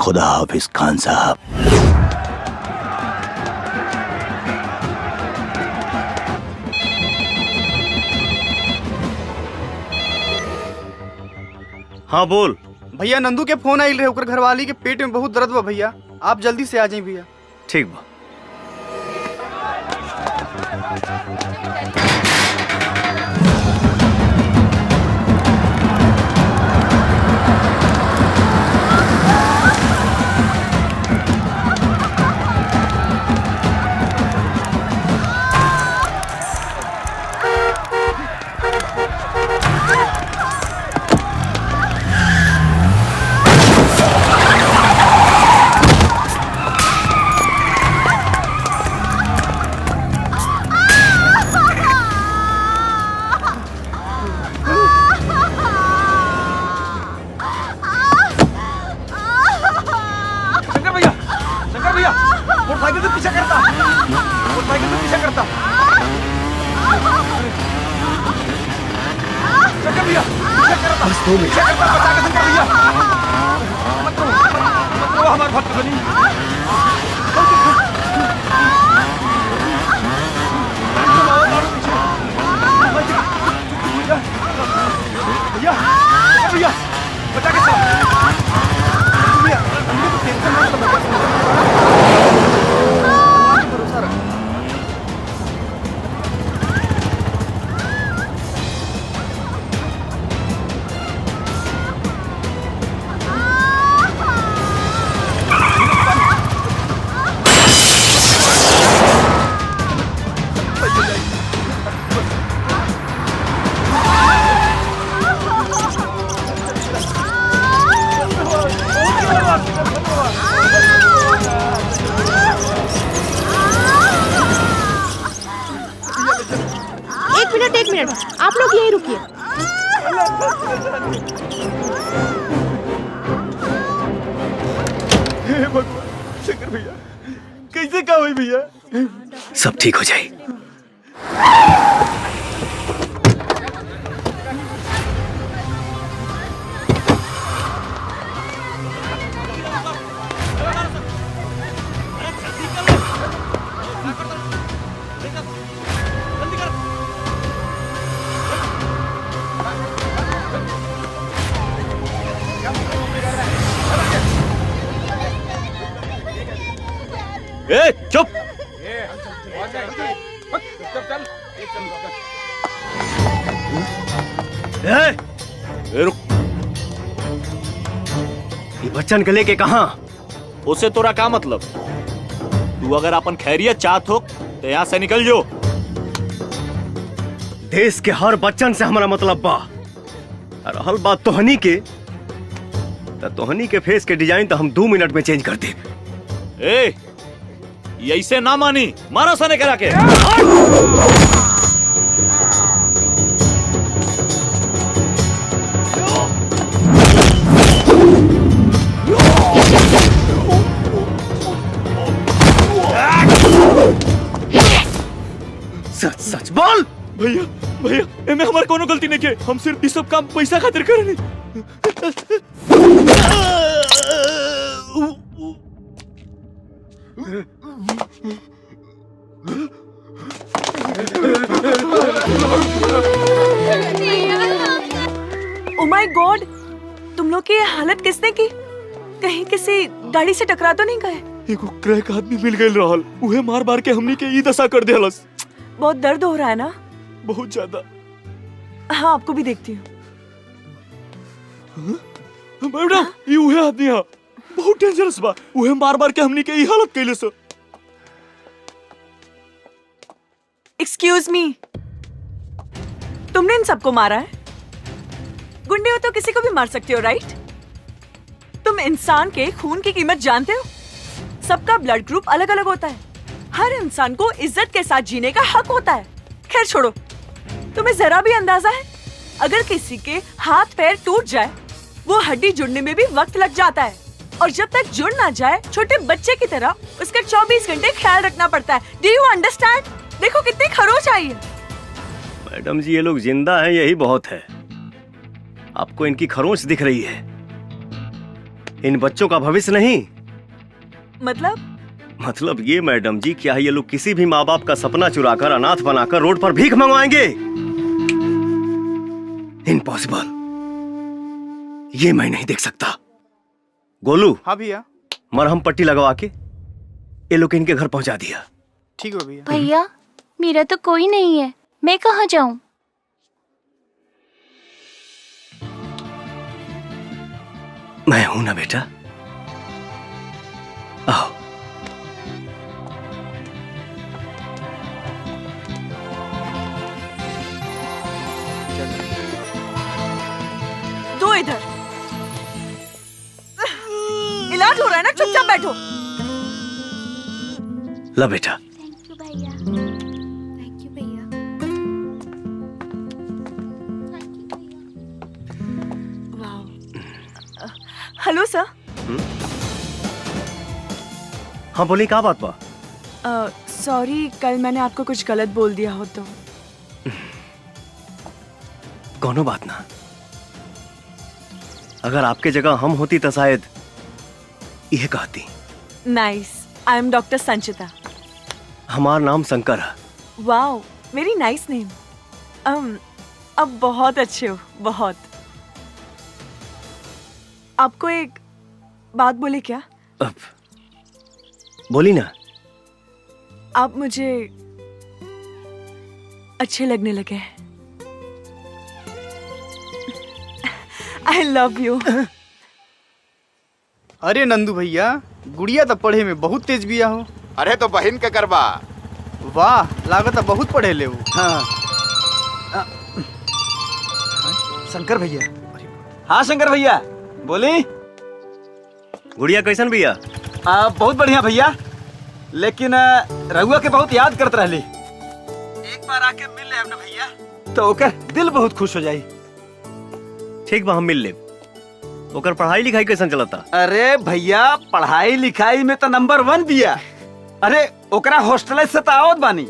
खुदा हाफिज खान साहब। हाँ बोल। भैया नंदू के फोन आइल रहे, ओकर घरवाली के पेट में बहुत दर्द बा भैया, आप जल्दी से आ जाइए भैया। ठीक बा। आप यहीं रुकिए। हे भगवान, शंकर भैया कैसे क्या हुई भैया? सब ठीक हो जाए। ए, चुप। रुक। ये बच्चन के लेके कहाँ? उसे तोरा का मतलब? तू अगर अपन खैरियत चाहत हो तो यहाँ से निकल जो। देश के हर बच्चन से हमारा मतलब बा। और रहल बात तोहनी के, तो तोहनी के फेस के डिजाइन तो हम 2 मिनट में चेंज कर दे। ए, ऐसे ना मानी, मारो सने करा के। सच सच बोल। भैया भैया, एमे हमार कोनो गलती नहीं के। हम सिर्फ ये सब काम पैसा खातिर करनी। ओ माय गॉड, तुम लोग की ये हालत किसने की? कहीं किसी गाड़ी से टकरा तो नहीं गए? एगो क्रैक आदमी मिल गइल रहल, उहे मार मार के हमनी के ई दशा कर देहलस। बहुत दर्द हो रहा है ना? बहुत ज्यादा। हाँ, आपको भी देखती हूँ। मैडम, ये उहे आदमी है, बहुत डेंजरस बा। उहे मार मार के हमनी के ई हालत कइले सो। एक्सक्यूज मी, तुमने इन सबको मारा है? गुंडे हो तो किसी को भी मार सकते हो, राइट? तुम इंसान के खून की कीमत जानते हो? सबका ब्लड ग्रुप अलग अलग होता है। हर इंसान को इज्जत के साथ जीने का हक होता है। खैर छोड़ो, तुम्हें जरा भी अंदाजा है अगर किसी के हाथ पैर टूट जाए, वो हड्डी जुड़ने में भी वक्त लग जाता है, और जब तक जुड़ ना जाए छोटे बच्चे की तरह उसका 24 घंटे ख्याल रखना पड़ता है। Do you understand? देखो कितनी खरोच आई है। मैडम जी, ये लोग जिंदा हैं यही बहुत है। आपको इनकी खरोंच दिख रही है, इन बच्चों का भविष्य नहीं। मतलब ये मैडम जी, क्या ये लोग किसी भी माँ बाप का सपना चुराकर अनाथ बनाकर रोड पर भीख मंगवाएंगे? इम्पॉसिबल, ये मैं नहीं देख सकता। गोलू। हाँ भैया। मरहम पट्टी लगवा के ये लोग इनके घर पहुंचा दिया। ठीक है भैया। भैया, मेरा तो कोई नहीं है, मैं कहाँ जाऊँ? मैं हूं ना बेटा, आओ। दो इधर। इलाज हो रहा है ना, चुपचाप बैठो। ला बेटा। थैंक यू भैया। थैंक यू भैया। Hello sir. हाँ बोली, क्या बात बा? सॉरी, कल मैंने आपको कुछ गलत बोल दिया हो तो। कोनो बात ना। अगर आपके जगह हम होती तो शायद यह कहती। नाइस, आई एम डॉक्टर संचिता। हमारा नाम शंकर है। Wow, very nice name. अब बहुत अच्छे हो, बहुत। आपको एक बात बोले क्या? अब बोली ना। आप मुझे अच्छे लगने लगे हैं। I love you. अरे नंदू भैया, गुड़िया तो पढ़े में बहुत तेज बिया हो। अरे तो बहन के करबा। वाह, लागत है बहुत पढ़े ले वो। हाँ। शंकर भैया। हाँ शंकर भैया, बोली। गुड़िया कैसन भैया? बहुत बढ़िया भैया, लेकिन रघुआ के बहुत याद करते रहली। एक बार आके मिल ले हमने भैया। तो ओकर दिल बहुत खुश हो जाई। ठीक बा, हम मिल ले। ओकर पढ़ाई लिखाई कैसन चलता? अरे भैया, पढ़ाई लिखाई में तो नंबर 1 बिया। अरे ओकरा हॉस्टल से तो आवत बानी।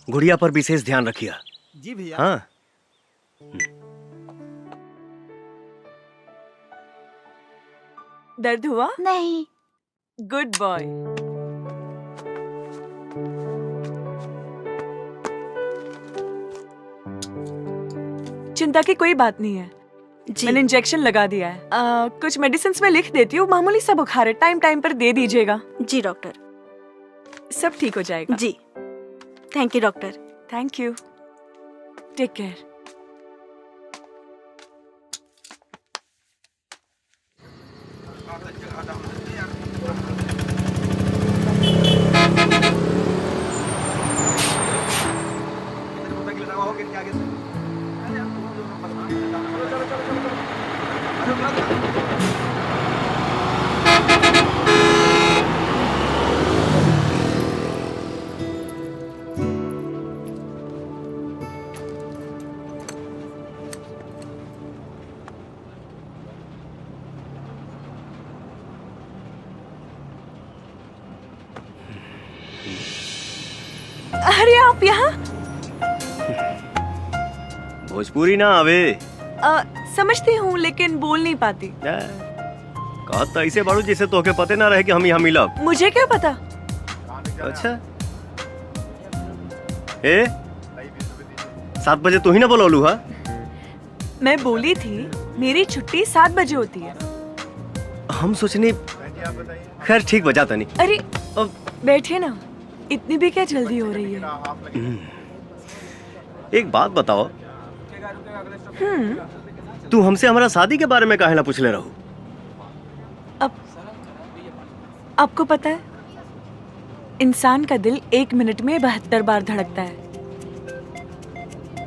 गुड़िया पर विशेष ध्यान रखिया। जी भैया। हाँ। दर्द हुआ? नहीं। Good boy. चिंता की कोई बात नहीं है। मैंने इंजेक्शन लगा दिया है। कुछ मेडिसिन में लिख देती हूँ, मामूली सा बुखार है, टाइम टाइम पर दे दीजिएगा। जी डॉक्टर। सब ठीक हो जाएगा। जी thank you doctor. Thank you. Take care. अरे आप यहाँ? भोजपुरी ना आवे। समझती हूँ लेकिन बोल नहीं पाती। कहा तो ऐसे बारू जैसे तोके पते ना रहे कि हम यहाँ मिलब। मुझे क्या पता? अच्छा। 7 बजे तू ही ना बोलौलू हा? मैं बोली थी मेरी छुट्टी 7 बजे होती है। हम सोचनी खैर ठीक बजा तनी। अरे बैठे ना, इतनी भी क्या जल्दी हो रही है? एक बात बताओ, तू हमसे हमारा शादी के बारे में काहे ना पूछले रहू? आपको पता है इंसान का दिल 1 मिनट में 72 बार धड़कता है,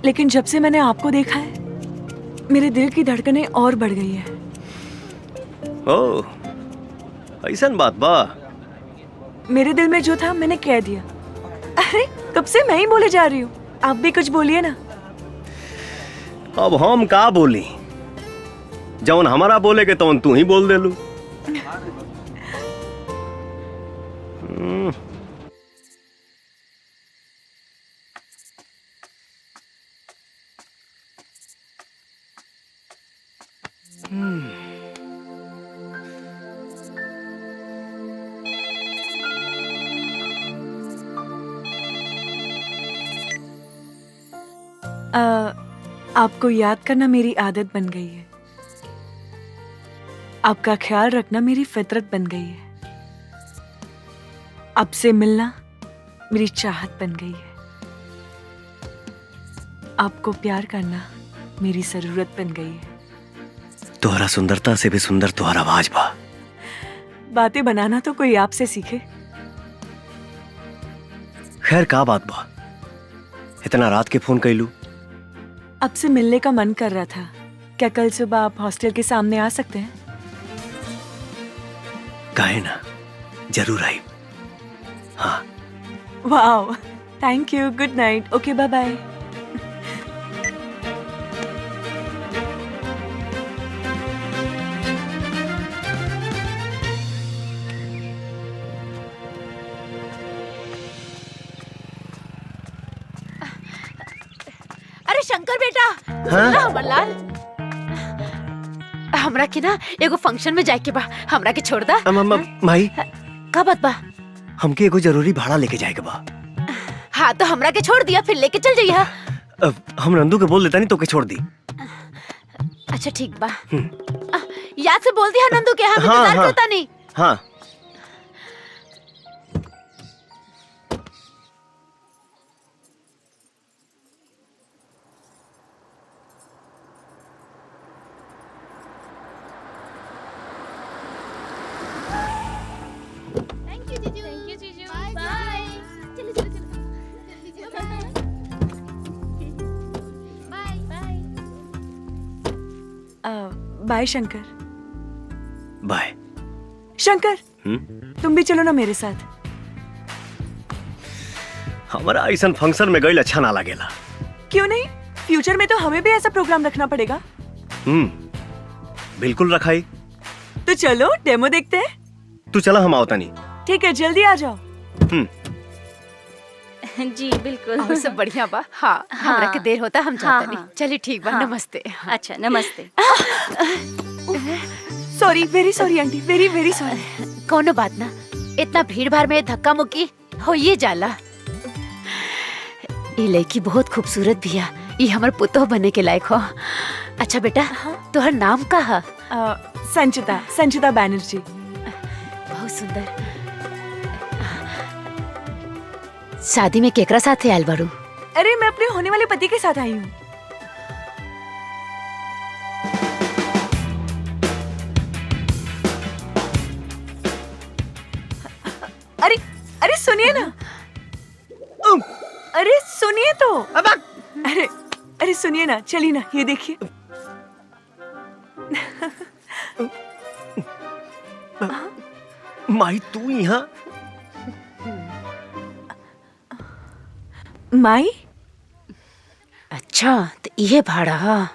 लेकिन जब से मैंने आपको देखा है मेरे दिल की धड़कनें और बढ़ गई है। ओह, ऐसन बात बा। मेरे दिल में जो था मैंने कह दिया। अरे कब से मैं ही बोले जा रही हूँ, आप भी कुछ बोलिए ना। अब हम का बोली? जौन हमारा बोले के तौन तू ही बोल देलू। आपको याद करना मेरी आदत बन गई है। आपका ख्याल रखना मेरी फितरत बन गई है। आपसे मिलना मेरी चाहत बन गई है। आपको प्यार करना मेरी जरूरत बन गई है। तुम्हारा सुंदरता से भी सुंदर तुम्हारा आवाज बा। बातें बनाना तो कोई आपसे सीखे। खैर का बात बा, इतना रात के फोन कैलू? आपसे मिलने का मन कर रहा था। क्या कल सुबह आप हॉस्टल के सामने आ सकते हैं? काहे ना, जरूर आई। हाँ। Wow, thank you. Good night. Okay, bye bye. अरे शंकर बेटा, हाँ? हमर लाल, हमरा के ना एगो फंक्शन में जाए के बा, हमरा के छोड़ दा। माई, का बात बा? हमके एगो जरूरी भाड़ा लेके जाएगा बा। हाँ तो हमरा के छोड़ दिया, फिर लेके चल जाइए। हम नंदू के बोल देता नहीं तो के छोड़ दी। अच्छा ठीक बा। याद से बोल दिया नंदू के, हम इंतजार करता नहीं। हाँ। बाय शंकर। बाय शंकर। तुम भी चलो ना मेरे साथ। हमारा ऐसा फंक्शन में गई अच्छा ना लगेला। क्यों नहीं, फ्यूचर में तो हमें भी ऐसा प्रोग्राम रखना पड़ेगा। बिल्कुल रखाई। तो चलो डेमो देखते हैं। तू चला, हम आवता नहीं। ठीक है, जल्दी आ जाओ। जी बिल्कुल। और सब बढ़िया बा। हाँ, हमरा के देर होता, हम जाता नहीं। चलिए ठीक बा, नमस्ते। अच्छा नमस्ते। Sorry, very sorry aunty, very very sorry. कोनो बात ना, इतना भीड़ भाड़ में धक्का मुक्की हो ये जाला। ये लड़की बहुत खूबसूरत भी है, ये हमार पुतोह बने के लायक हो। अच्छा बेटा, तुहर नाम का है? संचिता, संचिता बैनर्जी। बहुत सुंदर। शादी में केकरा साथ आयल बारू? अरे मैं अपने होने वाले पति के साथ आई हूँ। अरे अरे सुनिए ना, अरे सुनिए तो। अरे अरे सुनिए ना, चलिए ना, ये देखिए। माई तू यहाँ? माई? अच्छा, तो ये भाड़ा।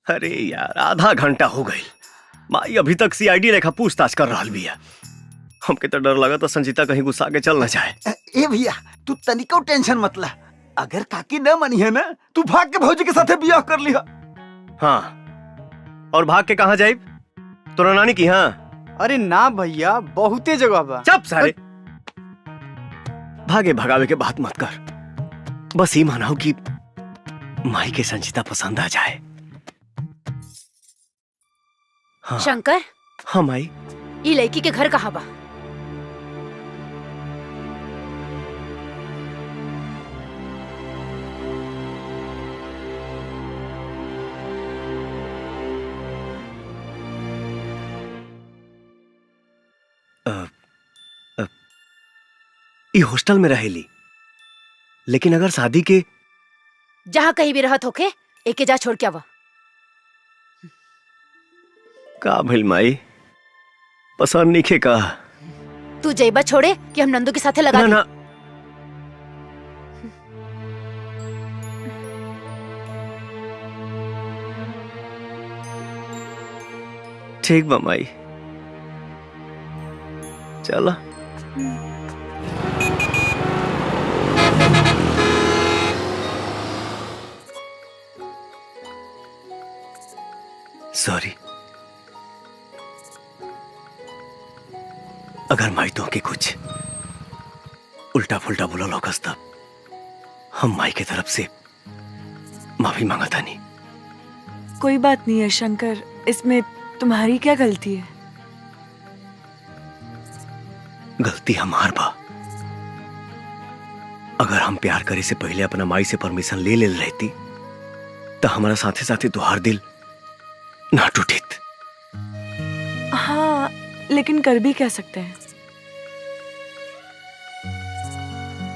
अरे यार, आधा घंटा हो गई, माई अभी तक सीआईडी लेखा पूछताछ कर रहा भी है। हमके तो डर लगा तो संजीता कहीं गुस्सा के चल न जाए। ए भैया, तू तनिको टेंशन मत ला। अगर काकी न मनी है ना, तू भाग के भौजी के साथे बियाह कर लिहा। हाँ, और भाग के कहाँ जाइब? तोरा नानी की? हाँ। अरे ना भैया, बहुते जगह बा। चुप सारे, भागे भगावे के बात मत कर। बस ये मानाओ कि माई के संजीता पसंद आ जाए। हाँ। शंकर। हाँ माई। ये लड़की के घर कहाँ बा? ये हॉस्टल में रहेली, लेकिन अगर शादी के जहाँ कहीं भी रहत होके, एके जा छोड़ के आवा। का भइल माई, पसंद नहीं खे का? तू जैबा छोड़े कि हम नंदू के साथे लगा ना, ना। ठीक बा माई, चला। सॉरी, अगर माई तो के कुछ उल्टा फुल्टा बोला लोकस तब हम माई की तरफ से माफी मांगता नहीं। कोई बात नहीं है शंकर, इसमें तुम्हारी क्या गलती है? गलती हमार बा। अगर हम प्यार करे से पहले अपना माई से परमिशन ले ले रहती तो हमारा साथे साथे तुहार दिल ना टूटित। हाँ, लेकिन कर भी क्या सकते हैं।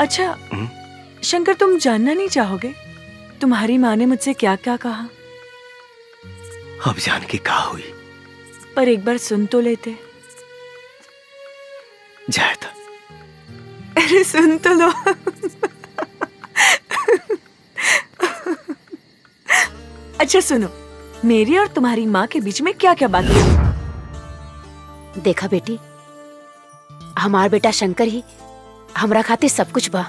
अच्छा शंकर, तुम जानना नहीं चाहोगे तुम्हारी माँ ने मुझसे क्या क्या कहा? अब जान के का हुई? पर एक बार सुन तो लेते। जाए था। अरे सुन तो लो। अच्छा सुनो, मेरी और तुम्हारी माँ के बीच में क्या क्या बात है? देखा बेटी, हमार बेटा शंकर ही हमरा खातिर सब कुछ बा।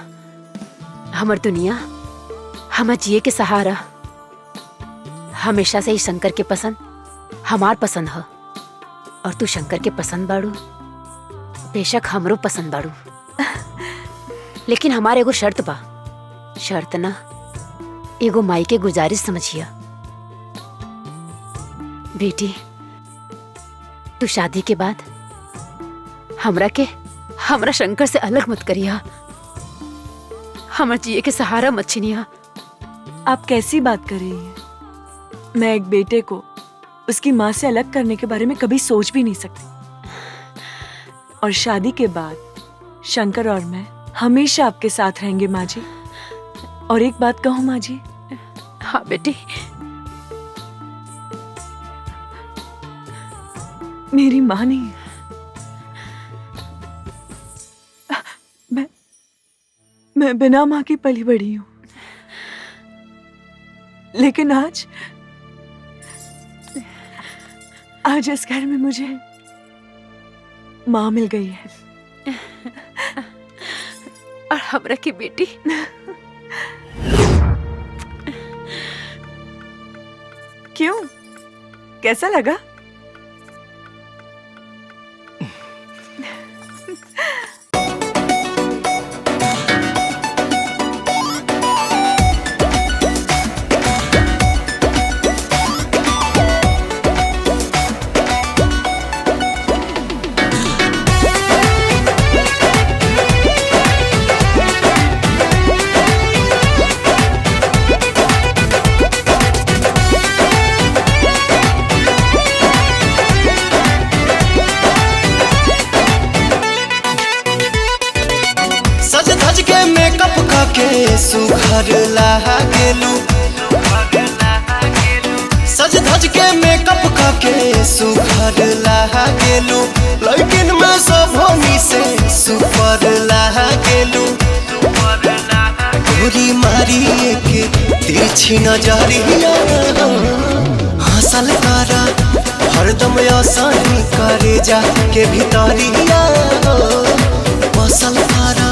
हमर दुनिया, हमर जिए के सहारा। हमेशा से ही शंकर के पसंद हमार पसंद है, और तू शंकर के पसंद बाड़ू, बेशक हमरो पसंद बाड़ू। लेकिन हमार एगो शर्त बा। शर्त ना, एगो माई के गुजारिश समझिया। बेटी, तू शादी के बाद हमरा शंकर से अलग मत करिया। हमर जिए के सहारा मत छीनिया। आप कैसी बात कर रही हैं? मैं एक बेटे को उसकी माँ से अलग करने के बारे में कभी सोच भी नहीं सकती। और शादी के बाद शंकर और मैं हमेशा आपके साथ रहेंगे माँ जी। और एक बात कहूँ माँ जी? हाँ बेटी। मेरी माँ नहीं, मैं बिना माँ की पली बड़ी हूँ, लेकिन आज इस घर में मुझे माँ मिल गई है। और हमरा की बेटी। क्यों, कैसा लगा? सुघर लागेलू, सज धज के मेकअप करके सुघर लागेलू, लेकिन मैं सब होनी से सुपर लागेलू। गोरी मारी के तिरछी नजरिया हंसल करा, हरदम आसानी करे जा के भीतरिया बसल करा।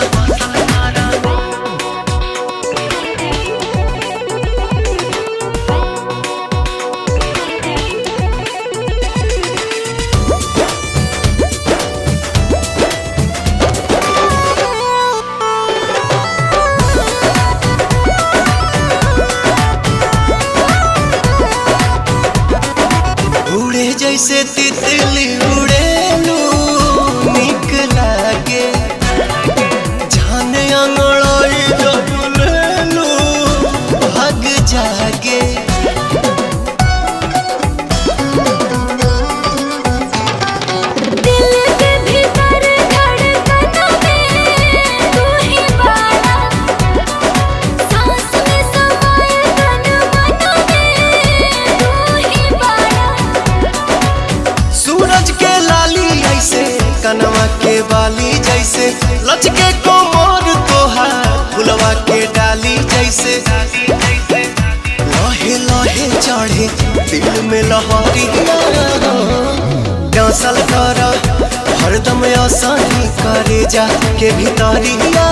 जैसे तितली उड़ेलू निक लागे, जाने अंगड़ाई जगलेलू भाग जागे। दिल के भीतर धड़कनों में तू ही बाड़ा, सांस में समाए तन मनों में तू ही बाड़ा। सूरज के लाली ऐसे कनवा के बाली जैसे, लचके कोमर तोहार फुलवा के डाली जैसे, लहे लहे चढ़े दिल में लहरी डांसल कर, हरदम आसानी करे जा के भीतरिया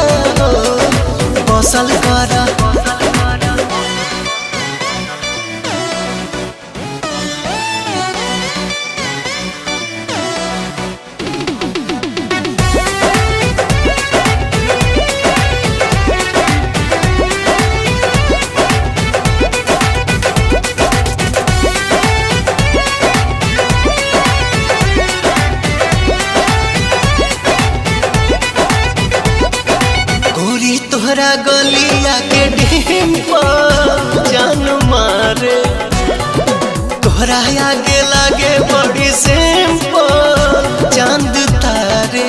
बसल कर। तोहरा गलिया के डिम्पल जान मारे, तोहरा आगे लागे बड़ी सिंपल चांद तारे।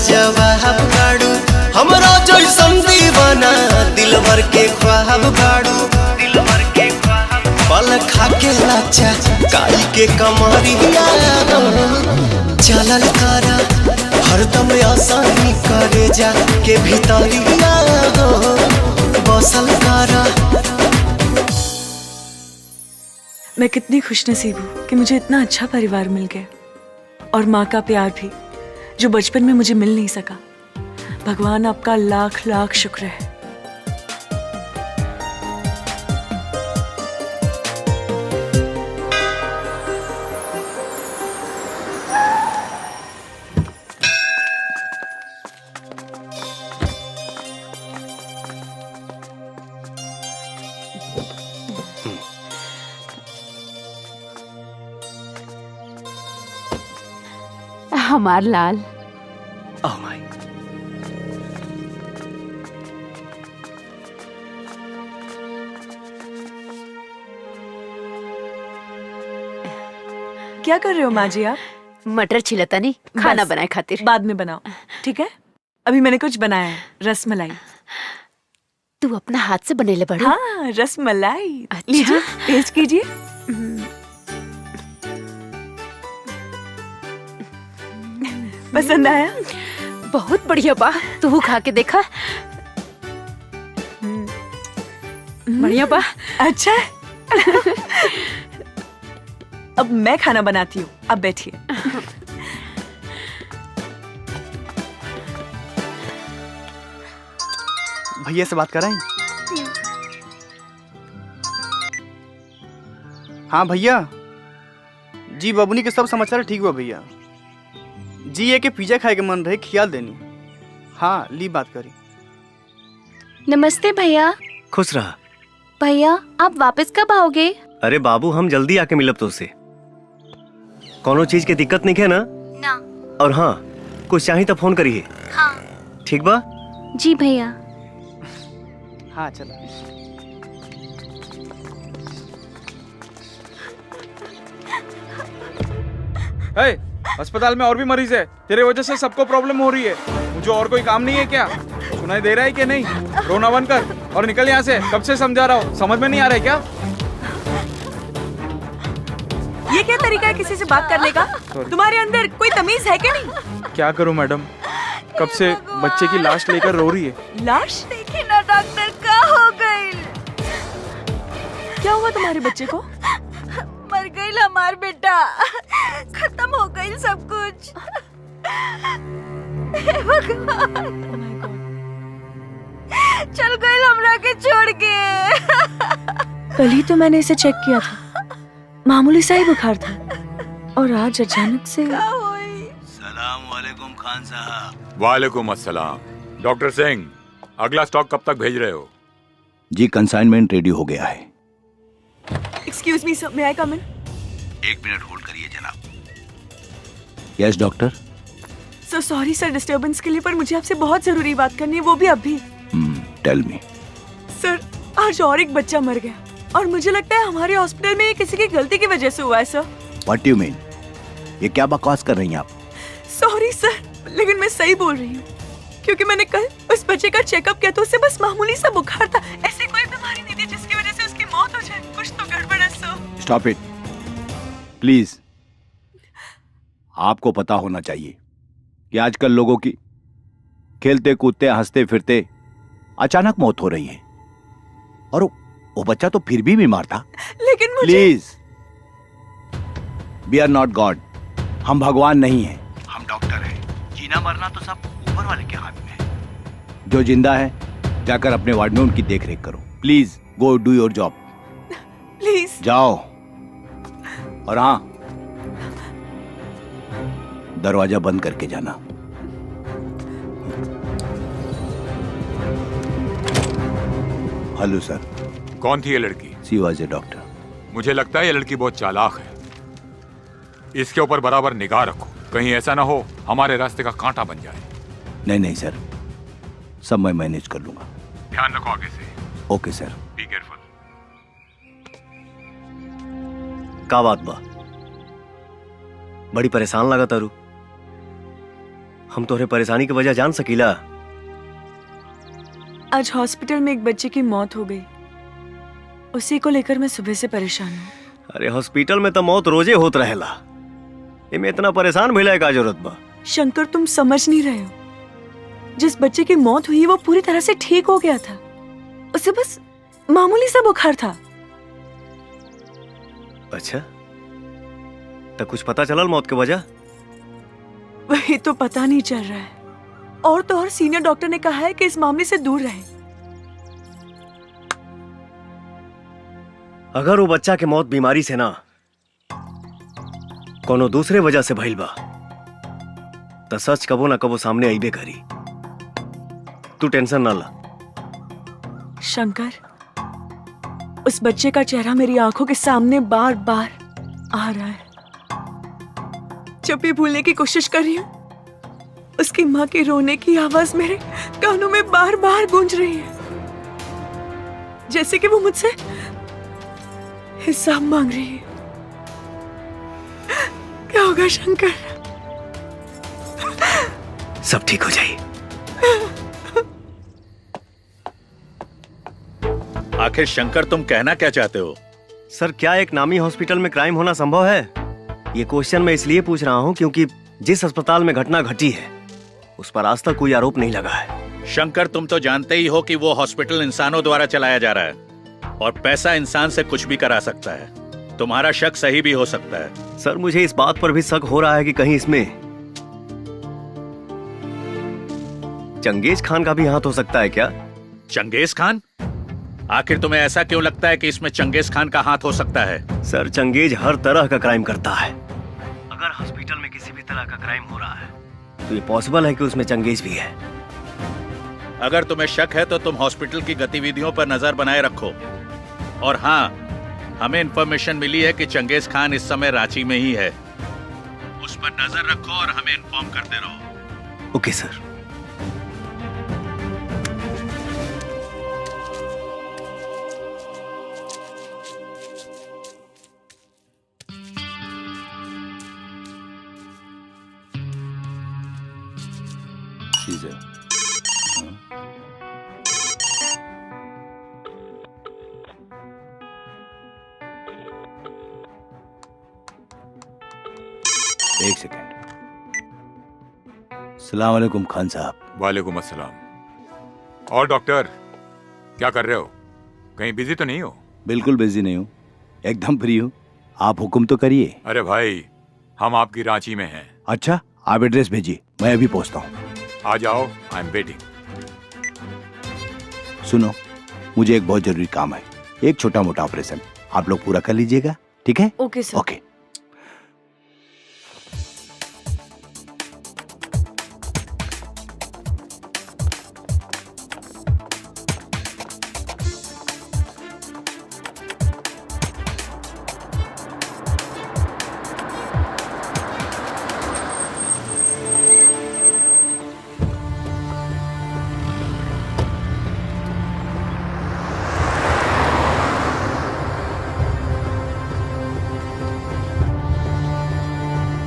जवाब गाड़ू हमरा जैसन दीवाना दिलवर के ख्वाब गाड़ू, पल खा के लाचा काई के कमरिया चलल करा, हरदम आसानी करे जा के भीतरिया बसल करा। मैं कितनी खुशनसीब हूँ कि मुझे इतना अच्छा परिवार मिल गया, और माँ का प्यार भी जो बचपन में मुझे मिल नहीं सका। भगवान आपका लाख लाख शुक्र है। हमार लाल। Oh my. क्या कर रहे हो माँ जी आप? मटर छिलता नहीं, खाना बस, बनाए खातिर। बाद में बनाओ, ठीक है? अभी मैंने कुछ बनाया है, रसमलाई। तू अपना हाथ से बनेले बड़ू? हाँ, रसमलाई। लीजिए, टेस्ट कीजिए। पसंद आया? बहुत बढ़िया बा, तू खा के देखा। बढ़िया बा। अच्छा है। अब मैं खाना बनाती हूँ, अब बैठिए। भैया से बात कराएं? हाँ भैया जी, बबुनी के सब समाचार ठीक हुआ भैया जी। ये के पिज्जा खाए के मन रहे, खियाल देनी। हाँ ली बात करी। नमस्ते भैया। खुश रहा। भैया आप वापस कब आओगे? अरे बाबू, हम जल्दी आके मिलब तो उससे। कोनो चीज की दिक्कत नहीं है ना? ना। और हाँ, कुछ चाहिए तो फोन करिए। हाँ। ठीक बा? जी भैया। हाँ चलो। अस्पताल में और भी मरीज है, तेरे वजह से सबको प्रॉब्लम हो रही है। मुझे और कोई काम नहीं है क्या? सुनाई दे रहा है कि नहीं? रोना बंद कर और निकल यहाँ से। कब से समझा रहा हूँ, समझ में नहीं आ रहा है क्या? ये क्या तरीका है किसी से बात करने का? तुम्हारे अंदर कोई तमीज है क्या नहीं? क्या करूँ मैडम, कब से बच्चे की लाश लेकर रो रही है। लाश? देखिए ना डॉक्टर, क्या हो गई? क्या हुआ तुम्हारे बच्चे को? मर गई हमार बेटा, खत्म हो गई सब कुछ। हे भगवान, चल गई हमरा के छोड़ के। कल ही तो मैंने इसे चेक किया था, मामूली सा ही बुखार था, और आज अचानक से। सलाम वालेकुम खान साहब। वालेकुम अस्सलाम। डॉक्टर सिंह, अगला स्टॉक कब तक भेज रहे हो? जी कंसाइनमेंट रेडी हो गया है। एक्सक्यूज मी सर, मे आई कम इन? 1 मिनट होल्ड करिए जनाब। Yes doctor. So sorry sir disturbance के लिए, पर मुझे आपसे बहुत जरूरी बात करनी है, वो भी अभी। Tell me. सर आज और एक बच्चा मर गया, और मुझे लगता है हमारे हॉस्पिटल में ये किसी की गलती की वजह से हुआ है सर। What you mean? ये क्या बकवास कर रही हैं आप? सॉरी सर, लेकिन मैं सही बोल रही हूँ, क्योंकि मैंने कल उस बच्चे का चेकअप किया तो उसे बस मामूली सा बुखार था, ऐसी कोई बीमारी नहीं थी जिसकी वजह से उसकी मौत हो जाए। कुछ तो गड़बड़ है सर। Stop it please. आपको पता होना चाहिए कि आजकल लोगों की खेलते कूदते हंसते फिरते अचानक मौत हो रही है, और वो बच्चा तो फिर भी बीमार था। लेकिन मुझे। Please, we are not god. हम भगवान नहीं हैं, हम डॉक्टर हैं। जीना मरना तो सब ऊपर वाले के हाथ में है। जो जिंदा है जाकर अपने वार्ड में उनकी देखरेख करो। Please go do your job. Please जाओ। और हाँ, दरवाजा बंद करके जाना। Hello sir. कौन थी ये लड़की? She was a doctor. मुझे लगता है ये लड़की बहुत चालाक है। इसके ऊपर बराबर निगाह रखो, कहीं ऐसा ना हो हमारे रास्ते का कांटा बन जाए। नहीं नहीं सर, सब मैं मैनेज कर लूंगा। ध्यान रखो आगे से। Okay sir. Be careful. का बात बा? बड़ी परेशान लगा तारू। हम तोहरे परेशानी की वजह जान सकीला? आज हॉस्पिटल में एक बच्चे की मौत हो गई, उसी को लेकर मैं सुबह से परेशान हूँ। अरे हॉस्पिटल में तो मौत रोजे होत रहेला, इमे इतना परेशान भइला का जरूरत बा? शंकर, तुम समझ नहीं रहे हो। जिस बच्चे की मौत हुई वो पूरी तरह से ठीक हो गया था, उसे बस मामूली सा बुखार था। अच्छा, तो कुछ पता चलल मौत की वजह? वही तो पता नहीं चल रहा है, और तो और सीनियर डॉक्टर ने कहा है कि इस मामले से दूर रहे। अगर वो बच्चा के मौत बीमारी से ना कोनो दूसरे वजह से भइल बा, तो सच कबो ना कबो सामने आईबे करी। तू टेंशन ना ला। शंकर, उस बच्चे का चेहरा मेरी आंखों के सामने बार बार आ रहा है। जब भी भूलने की कोशिश कर रही हूँ, उसकी माँ के रोने की आवाज मेरे कानों में बार बार गूंज रही है, जैसे कि वो मुझसे हिसाब मांग रही है। क्या होगा शंकर? सब ठीक हो जाए। आखिर शंकर तुम कहना क्या चाहते हो? सर, क्या एक नामी हॉस्पिटल में क्राइम होना संभव है? ये क्वेश्चन मैं इसलिए पूछ रहा हूँ क्योंकि जिस अस्पताल में घटना घटी है उस पर आज तक कोई आरोप नहीं लगा है। शंकर, तुम तो जानते ही हो कि वो हॉस्पिटल इंसानों द्वारा चलाया जा रहा है और पैसा इंसान से कुछ भी करा सकता है। तुम्हारा शक सही भी हो सकता है। सर, मुझे इस बात पर भी शक हो रहा है कि कहीं इसमें चंगेज खान का भी हाथ हो सकता है क्या? Genghis Khan? आखिर तुम्हें ऐसा क्यों लगता है कि इसमें चंगेज खान का हाथ हो सकता है? सर, चंगेज हर तरह का क्राइम करता है। अगर हॉस्पिटल में किसी भी तरह का क्राइम हो रहा है तो ये पॉसिबल है कि उसमें चंगेज भी है। अगर तुम्हें शक है तो तुम हॉस्पिटल की गतिविधियों पर नजर बनाए रखो। और हाँ, हमें इंफॉर्मेशन मिली है कि चंगेज खान इस समय रांची में ही है। उस पर नजर रखो और हमें इन्फॉर्म करते रहो। Okay sir. एक सेकंड। सलाम वालेकुम खान साहब। वालेकुम अस्सलाम। और डॉक्टर, क्या कर रहे हो? कहीं बिजी तो नहीं हो? बिल्कुल बिजी नहीं हूँ, एकदम फ्री हूँ। आप हुक्म तो करिए। अरे भाई, हम आपकी रांची में हैं। अच्छा, आप एड्रेस भेजिए, मैं अभी पहुँचता हूँ। आ जाओ, आई एम वेटिंग। सुनो, मुझे एक बहुत जरूरी काम है। एक छोटा मोटा ऑपरेशन आप लोग पूरा कर लीजिएगा, ठीक है? Okay sir. ओके।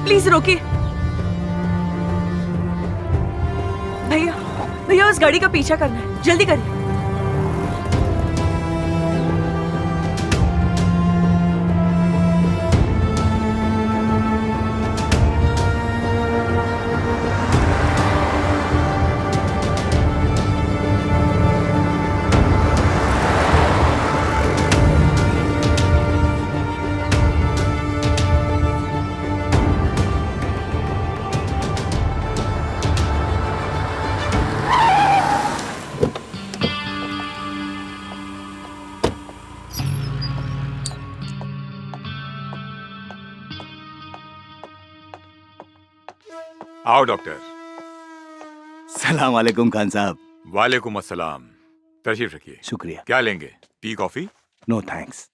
प्लीज रोकिए। भैया, भैया उस गाड़ी का पीछा करना है, जल्दी करिए। आओ डॉक्टर। सलाम वालेकुम खान साहब। वालेकुम अस्सलाम। तशरीफ रखिए। शुक्रिया। क्या लेंगे? Tea coffee? No thanks.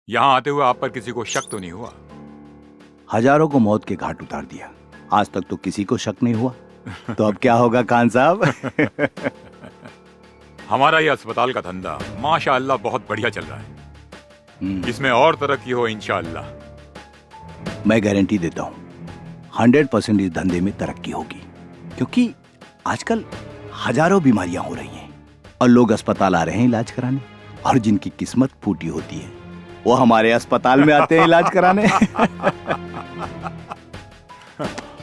यहाँ आते हुए आप पर किसी को शक तो नहीं हुआ? हजारों को मौत के घाट उतार दिया, आज तक तो किसी को शक नहीं हुआ। तो अब क्या होगा खान साहब? हमारा ये अस्पताल का धंधा माशाअल्लाह बहुत बढ़िया चल रहा है। इसमें और तरक्की हो इंशाअल्लाह। मैं गारंटी देता हूँ 100% इस धंधे में तरक्की होगी, क्योंकि आजकल हजारों बीमारियां हो रही हैं और लोग अस्पताल आ रहे हैं इलाज कराने, और जिनकी किस्मत फूटी होती है वो हमारे अस्पताल में आते हैं इलाज कराने।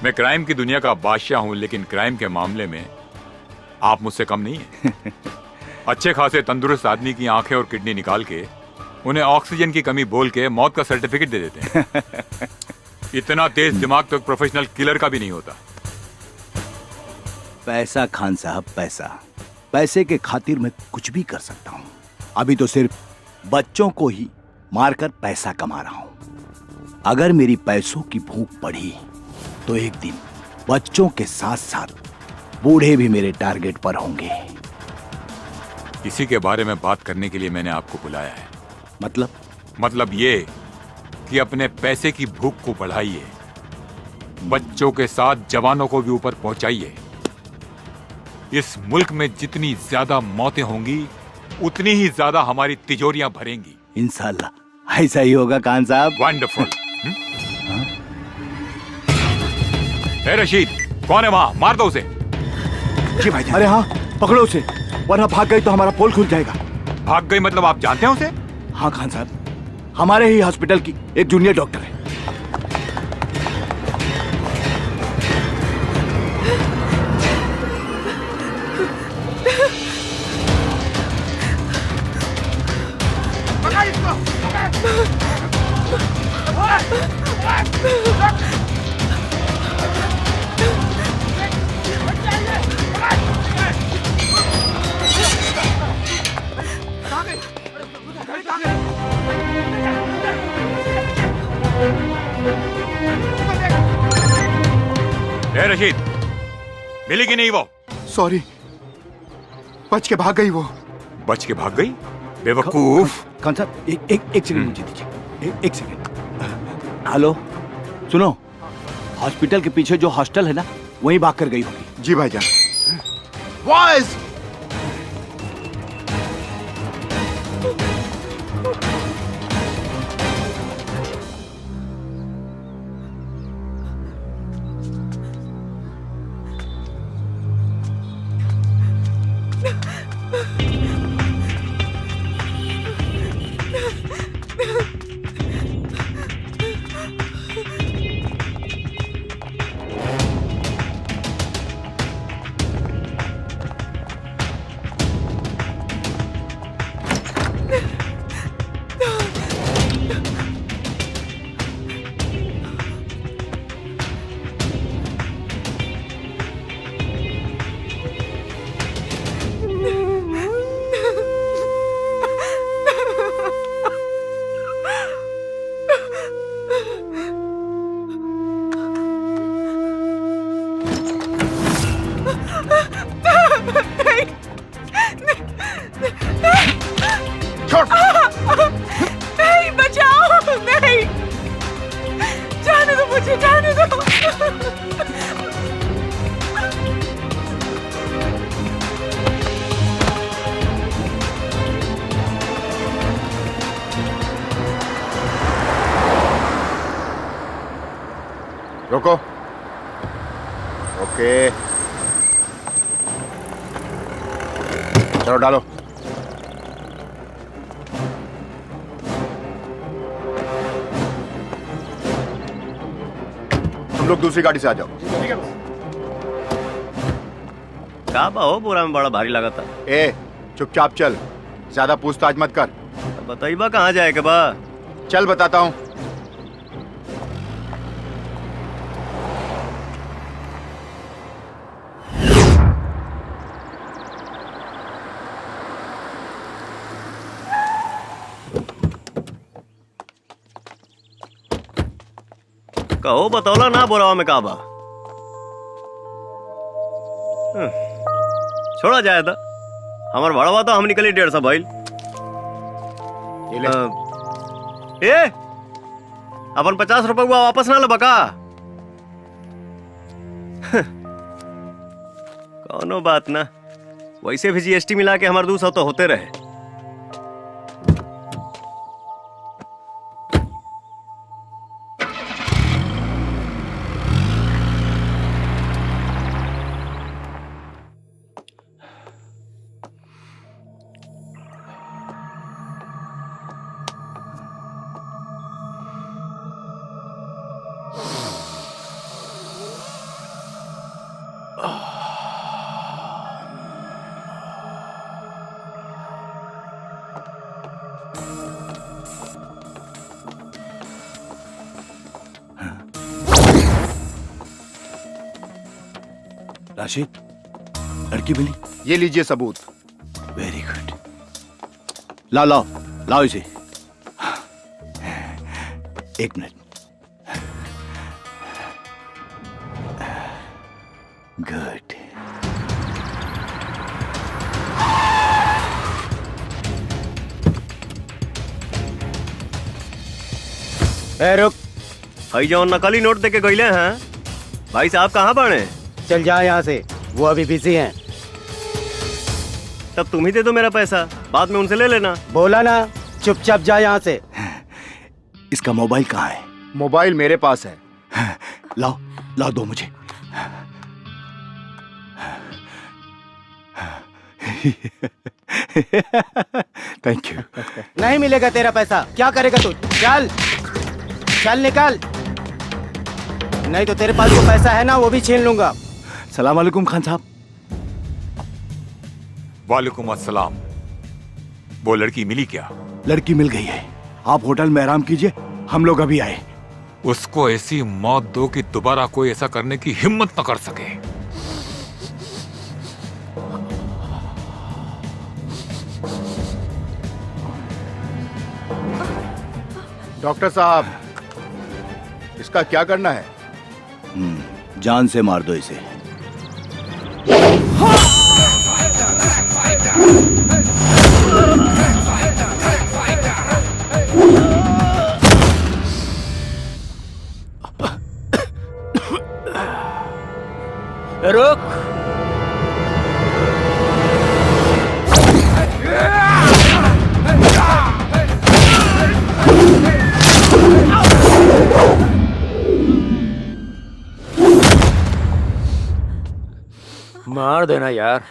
मैं क्राइम की दुनिया का बादशाह हूं, लेकिन क्राइम के मामले में आप मुझसे कम नहीं हैं। अच्छे खासे तंदुरुस्त आदमी की आंखें और किडनी निकाल के उन्हें ऑक्सीजन की कमी बोल के मौत का सर्टिफिकेट दे देते हैं। इतना तेज दिमाग तो एक प्रोफेशनल किलर का भी नहीं होता। पैसा खान साहब, पैसा, पैसे के खातिर मैं कुछ भी कर सकता हूँ। अभी तो सिर्फ बच्चों को ही मारकर पैसा कमा रहा हूँ। अगर मेरी पैसों की भूख बढ़ी तो एक दिन बच्चों के साथ साथ बूढ़े भी मेरे टारगेट पर होंगे। इसी के बारे में बात करने के लिए मैंने आपको बुलाया है। मतलब ये कि अपने पैसे की भूख को बढ़ाइए बच्चों के साथ जवानों को भी ऊपर पहुंचाइए। इस मुल्क में जितनी ज्यादा मौतें होंगी उतनी ही ज्यादा हमारी तिजोरियां भरेंगी। इंशाल्लाह ऐसा ही होगा खान साहब। वंडरफुल। ए रशीद, कौन है वहां? मार दो उसे। जी भाई। अरे हाँ, पकड़ो उसे, वरना भाग गई तो हमारा पोल खुल जाएगा। भाग गई मतलब आप जानते हैं उसे? हाँ खान साहब, हमारे ही हॉस्पिटल की एक जूनियर डॉक्टर है। ए रशीद, मिली कि नहीं वो? सॉरी, बच के भाग गई वो। बच के भाग गई? बेवकूफ। खान साहब एक सेकंड मुझे दीजिए, एक सेकंड। हेलो, सुनो, हॉस्पिटल के पीछे जो हॉस्टल है ना, वहीं भाग कर गई होगी। जी भाईजान। बॉयज, नहीं, बचाओ, नहीं, जाने दो मुझे, जाने दो। रोको। ओके, चलो डालो। तुम लोग दूसरी गाड़ी से आ जाओ। का बा हो, बोरा में बड़ा भारी लगा था। ए, चुपचाप चल, ज्यादा पूछताछ मत कर। बताइबा कहाँ जाए के बा? चल बताता हूँ। कहो बतौला ना बोरावा में का बा। छोड़ा जाए था, हमार बड़वा तो हम निकली 150 भाई। ए, अपन 50 रुपए वापस ना लबा का? कौनो बात ना, वैसे भी जीएसटी मिला के हमारे 200 तो होते रहे। राशिद, लड़की मिली? ये लीजिए सबूत। Very good. लाओ लाओ लाओ इसे। एक मिनट। गुड। रुक, हई जो नकली नोट देके गईले हैं, भाई साहब कहाँ पड़े? चल जा यहाँ से, वो अभी बिजी हैं। तब तुम ही दे दो मेरा पैसा, बाद में उनसे ले लेना। बोला ना, चुपचाप जा यहाँ से। इसका मोबाइल कहाँ है? मोबाइल मेरे पास है। लाओ लाओ, दो मुझे। Thank you. नहीं मिलेगा तेरा पैसा, क्या करेगा तू? चल चल निकल, नहीं तो तेरे पास जो पैसा है ना वो भी छीन लूंगा। सलाम वालेकुम खान साहब। वालेकुम अस्सलाम। वो लड़की मिली क्या? लड़की मिल गई है, आप होटल में आराम कीजिए, हम लोग अभी आए। उसको ऐसी मौत दो कि दोबारा कोई ऐसा करने की हिम्मत न कर सके। डॉक्टर साहब, इसका क्या करना है? जान से मार दो इसे। रुक। मार देना यार,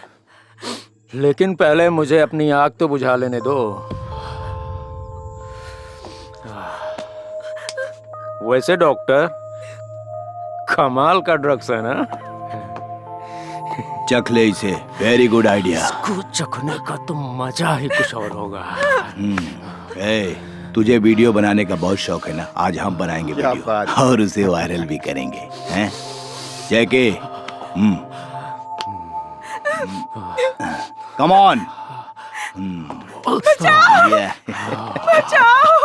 लेकिन पहले मुझे अपनी आग तो बुझा लेने दो। वैसे डॉक्टर, कमाल का ड्रग्स है ना? चख ले इसे, वेरी गुड आइडिया। इसको चखने का तो मजा ही कुछ और होगा। तुझे वीडियो बनाने का बहुत शौक है ना, आज हम बनाएंगे क्या वीडियो बात। और उसे वायरल भी करेंगे, हैं? जैके, कम ऑन। बचाओ! बचाओ!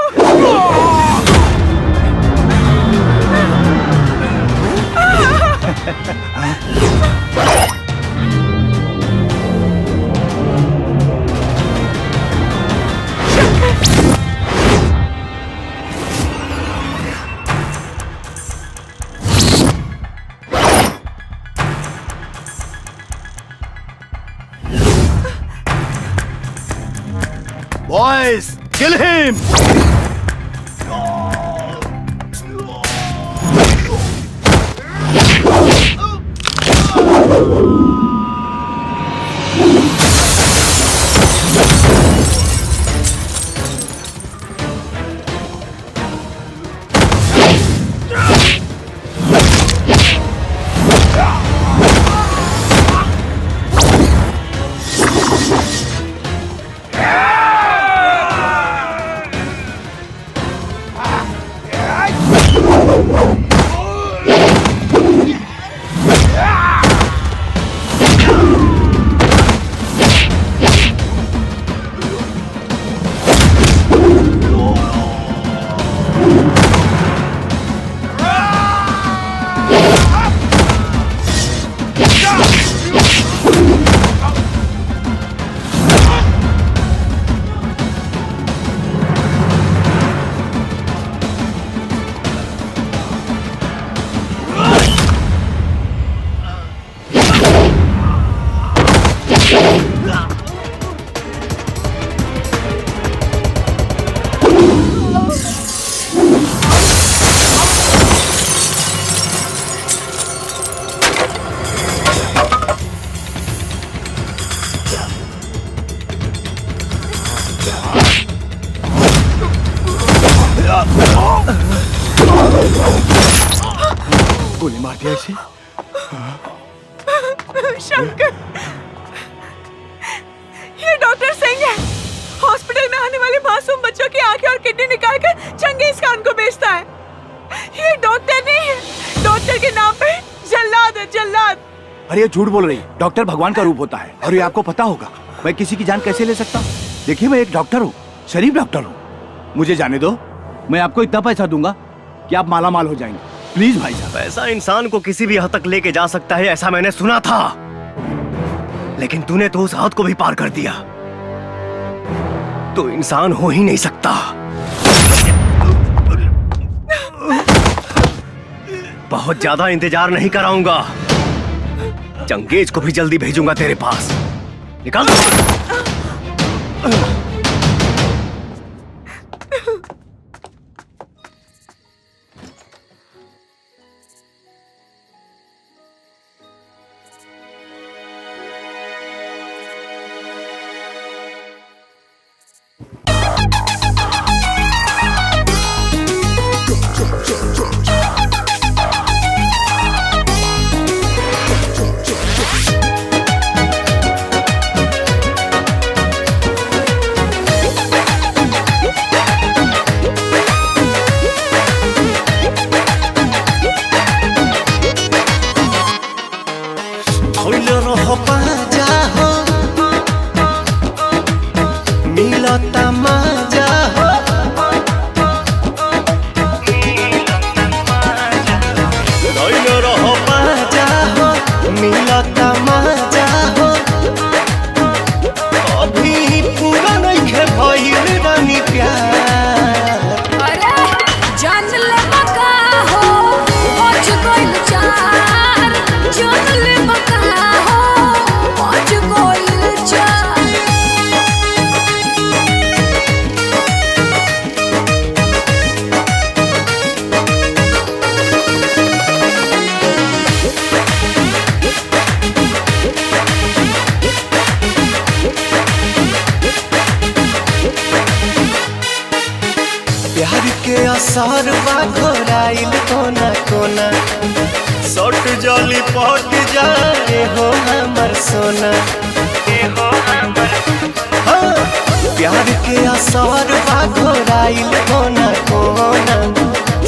Boys, kill him! गोली मार दिया इसे। शंकर, ये डॉक्टर सिंह है। हॉस्पिटल में आने वाले मासूम बच्चों की आंखें और किडनी निकालकर चंगेज खान को बेचता है। ये डॉक्टर नहीं है, डॉक्टर के नाम पे जल्लाद है, जल्लाद। अरे ये झूठ बोल रही, डॉक्टर भगवान का रूप होता है और ये आपको पता होगा। मैं किसी की जान कैसे ले सकता हूँ? देखिए, मैं एक डॉक्टर हूँ, शरीफ डॉक्टर हूँ। मुझे जाने दो, मैं आपको इतना पैसा दूंगा कि आप माला माल हो जाएंगे। प्लीज भाई साहब। पैसा इंसान को किसी भी हद तक लेके जा सकता है, ऐसा मैंने सुना था, लेकिन तूने तो उस हद को भी पार कर दिया। तो इंसान हो ही नहीं सकता। बहुत ज्यादा इंतजार नहीं कराऊंगा। चंगेज को भी जल्दी भेजूंगा तेरे पास। निकाल। असर बा घोराइल कोना कोना सट जली पट जाए हो हमर सोना हो हमर प्यार के असर बा घोराइल कोना कोना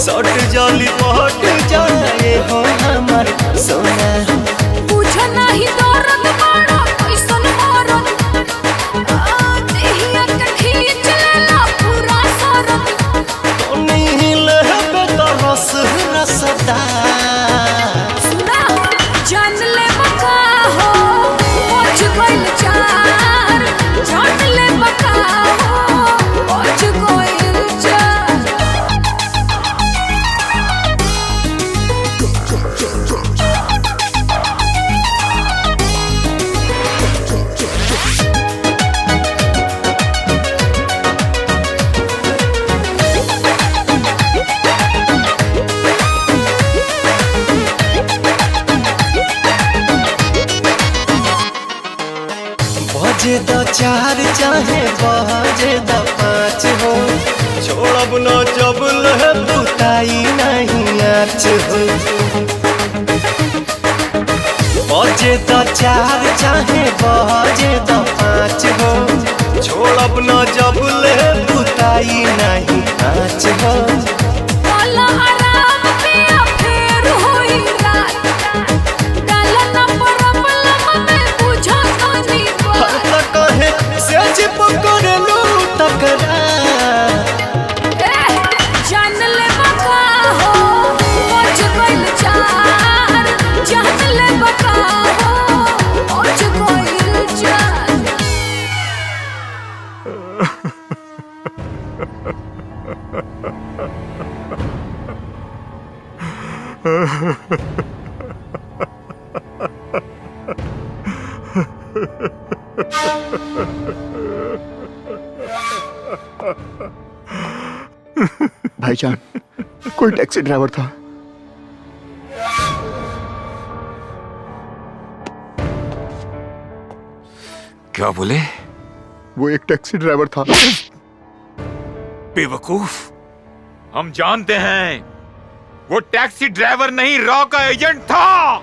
सट जली पट जाए हो हमर सोना बुझ नहीं दर्द बड़ा कैसन मरद देहिया के खींच लेला पूरा सरद रस रसदा सुना जान ले बका हो पहुंच गइल चार जान ले बका हो पहुंच गइल चार बजे द चार चाहे बजे द पाँच हो छोड़ब न जब लह बुताई नहीं आँच हो बजे द चार चाहे बजे द पाँच हो छोड़ब न जब लह बुताई नहीं आँच हो जान ले बका हो पहुंच गइल चार जान ले बका हो पहुंच गइल चार भाईजान कोई टैक्सी ड्राइवर था। क्या बोले? वो एक टैक्सी ड्राइवर था। बेवकूफ, हम जानते हैं वो टैक्सी ड्राइवर नहीं रॉ का एजेंट था।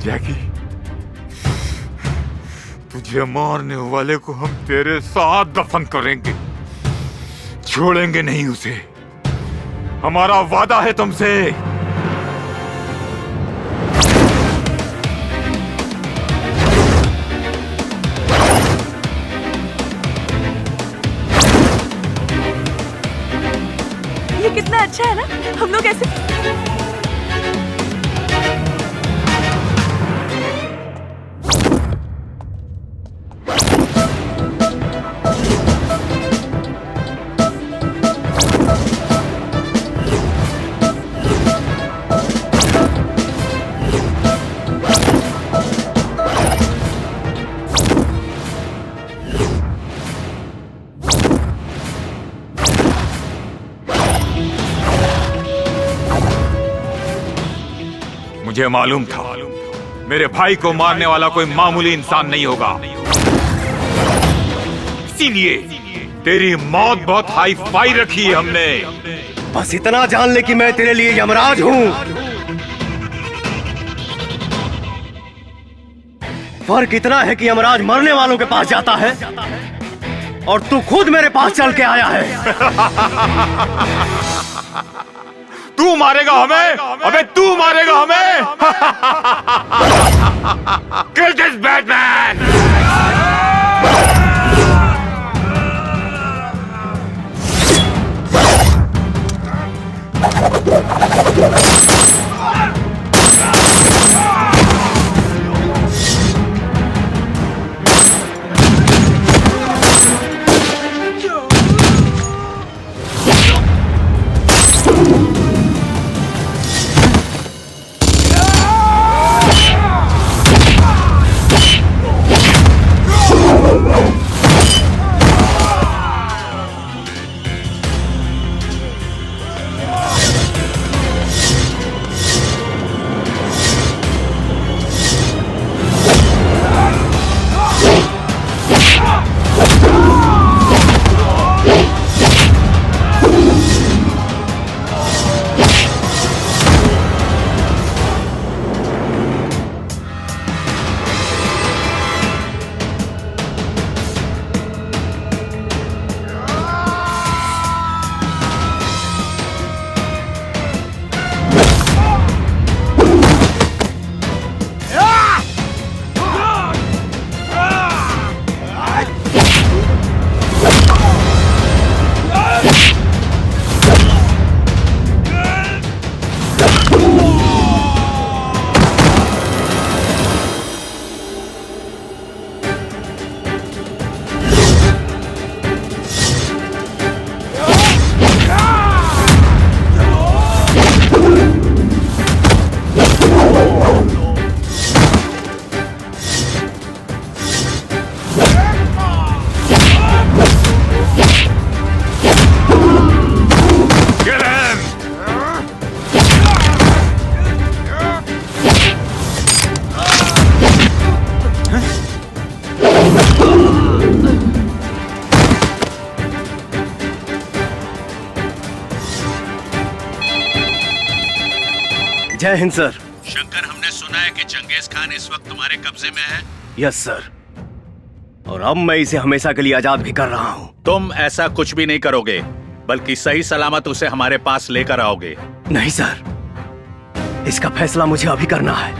जैकी, तुझे मारने वाले को हम तेरे साथ दफन करेंगे, छोड़ेंगे नहीं उसे। हमारा वादा है तुमसे। ये कितना अच्छा है ना, हम लोग कैसे? मुझे मालूम था मेरे भाई को मारने वाला कोई मामूली इंसान नहीं होगा, इसीलिए तेरी मौत बहुत हाई फाई रखी है हमने। बस इतना जान ले कि मैं तेरे लिए यमराज हूं। फर्क इतना है कि यमराज मरने वालों के पास जाता है और तू खुद मेरे पास चल के आया है। तू मारेगा हमें? अबे तू मारेगा हमें? Kill this Batman! जय हिंद सर। शंकर, हमने सुना है कि चंगेज खान इस वक्त तुम्हारे कब्जे में है। यस सर, और अब मैं इसे हमेशा के लिए आजाद भी कर रहा हूँ। तुम ऐसा कुछ भी नहीं करोगे, बल्कि सही सलामत उसे हमारे पास लेकर आओगे। नहीं सर, इसका फैसला मुझे अभी करना है।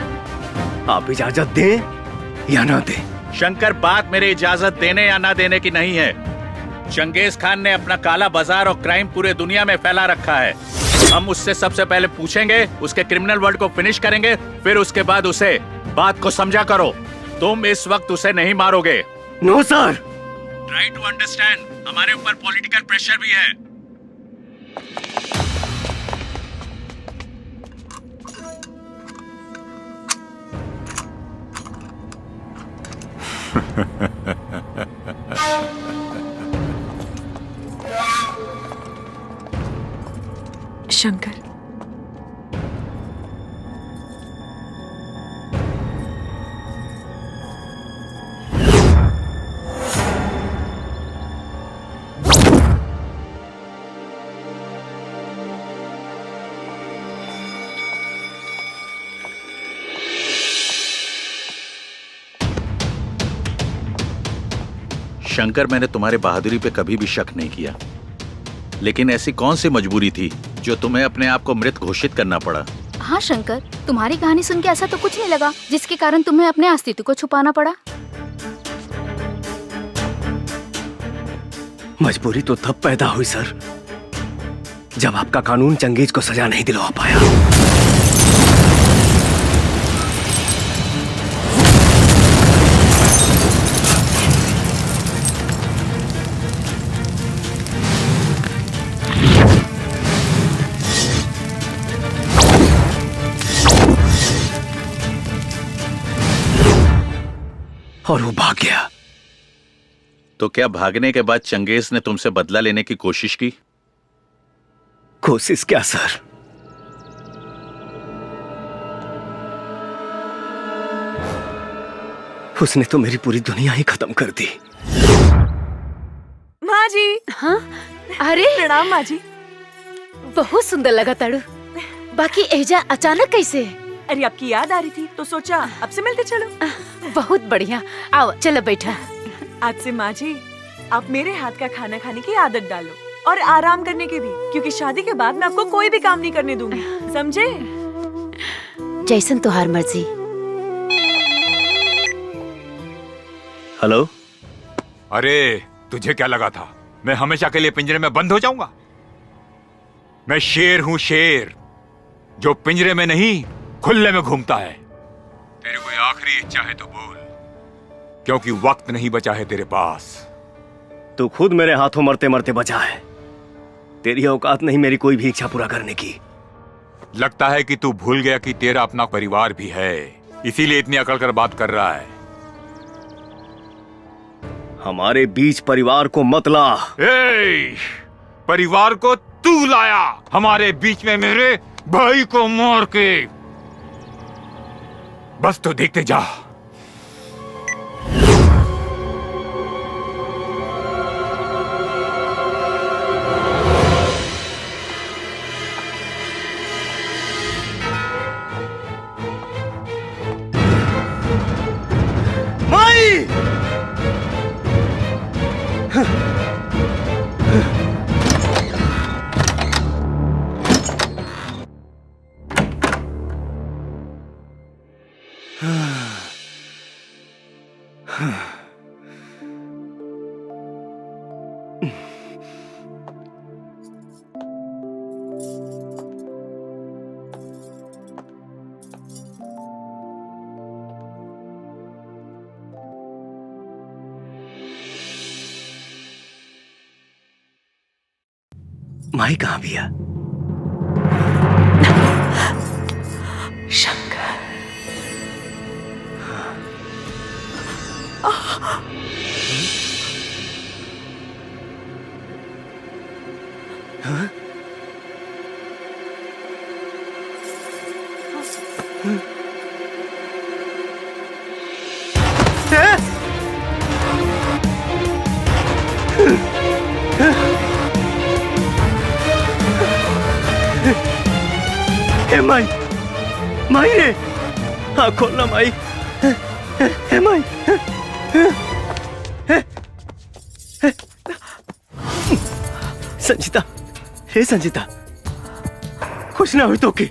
आप इजाजत दें या ना दें। शंकर, बात मेरे इजाजत देने या ना देने की नहीं है। चंगेज खान ने अपना काला बाजार और क्राइम पूरे दुनिया में फैला रखा है। हम उससे सबसे पहले पूछेंगे, उसके क्रिमिनल वर्ल्ड को फिनिश करेंगे, फिर उसके बाद उसे बात को समझा करो। तुम इस वक्त उसे नहीं मारोगे। No sir. Try to understand, हमारे ऊपर पॉलिटिकल प्रेशर भी है। शंकर, शंकर, मैंने तुम्हारे बहादुरी पे कभी भी शक नहीं किया, लेकिन ऐसी कौन सी मजबूरी थी जो तुम्हें अपने आप को मृत घोषित करना पड़ा? हाँ शंकर, तुम्हारी कहानी सुन के ऐसा तो कुछ नहीं लगा जिसके कारण तुम्हें अपने अस्तित्व को छुपाना पड़ा। मजबूरी तो तब पैदा हुई सर, जब आपका कानून चंगेज को सजा नहीं दिलवा पाया। और वो भाग गया। तो क्या भागने के बाद चंगेज ने तुमसे बदला लेने की कोशिश की? कोशिश क्या सर, उसने तो मेरी पूरी दुनिया ही खत्म कर दी। माँ जी। हाँ अरे प्रणाम माँ जी। बहुत सुंदर लगा ताड़ू। बाकी एजा अचानक कैसे? अरे आपकी याद आ रही थी तो सोचा आपसे मिलते चलो। बहुत बढ़िया, आओ चलो बैठा। आज से माँ जी आप मेरे हाथ का खाना खाने की आदत डालो और आराम करने की भी, क्योंकि शादी के बाद मैं आपको कोई भी काम नहीं करने दूंगी, समझे? जैसन तुहार मर्जी। हेलो। अरे तुझे क्या लगा था मैं हमेशा के लिए पिंजरे में बंद हो जाऊंगा? मैं शेर हूं, शेर जो पिंजरे में नहीं खुले में घूमता है। तेरी कोई आखिरी इच्छा है तो बोल, क्योंकि वक्त नहीं बचा है तेरे पास। तू खुद मेरे हाथों मरते मरते बचा है। तेरी औकात नहीं मेरी कोई भी इच्छा पूरा करने की। लगता है कि तू भूल गया कि तेरा अपना परिवार भी है, इसीलिए इतनी अकड़ कर बात कर रहा है। हमारे बीच परिवार को मत ला। परिवार को तू लाया हमारे बीच में, मेरे भाई को मार के। बस तो देखते जा। माई! माई कहाँ भैया? शंकर। हाँ? हे माई, माई रे, हाँ खोलना माई। हे माई, संजीता, हे संजीता, कुछ ना हुई तो की?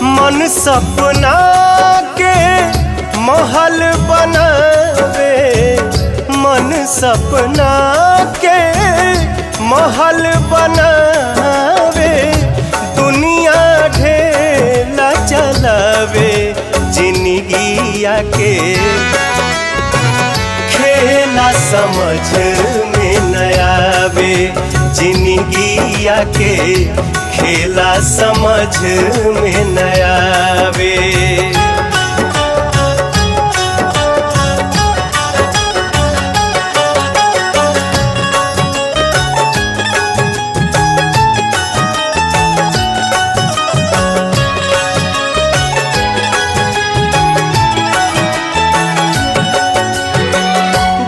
मन सपना के महल बनावे, मन सपना के महल बनावे, दुनिया ढेला चलावे, जिंदगिया के खेला समझ में न आवे, जिंदगिया के खेला समझ में न आवे।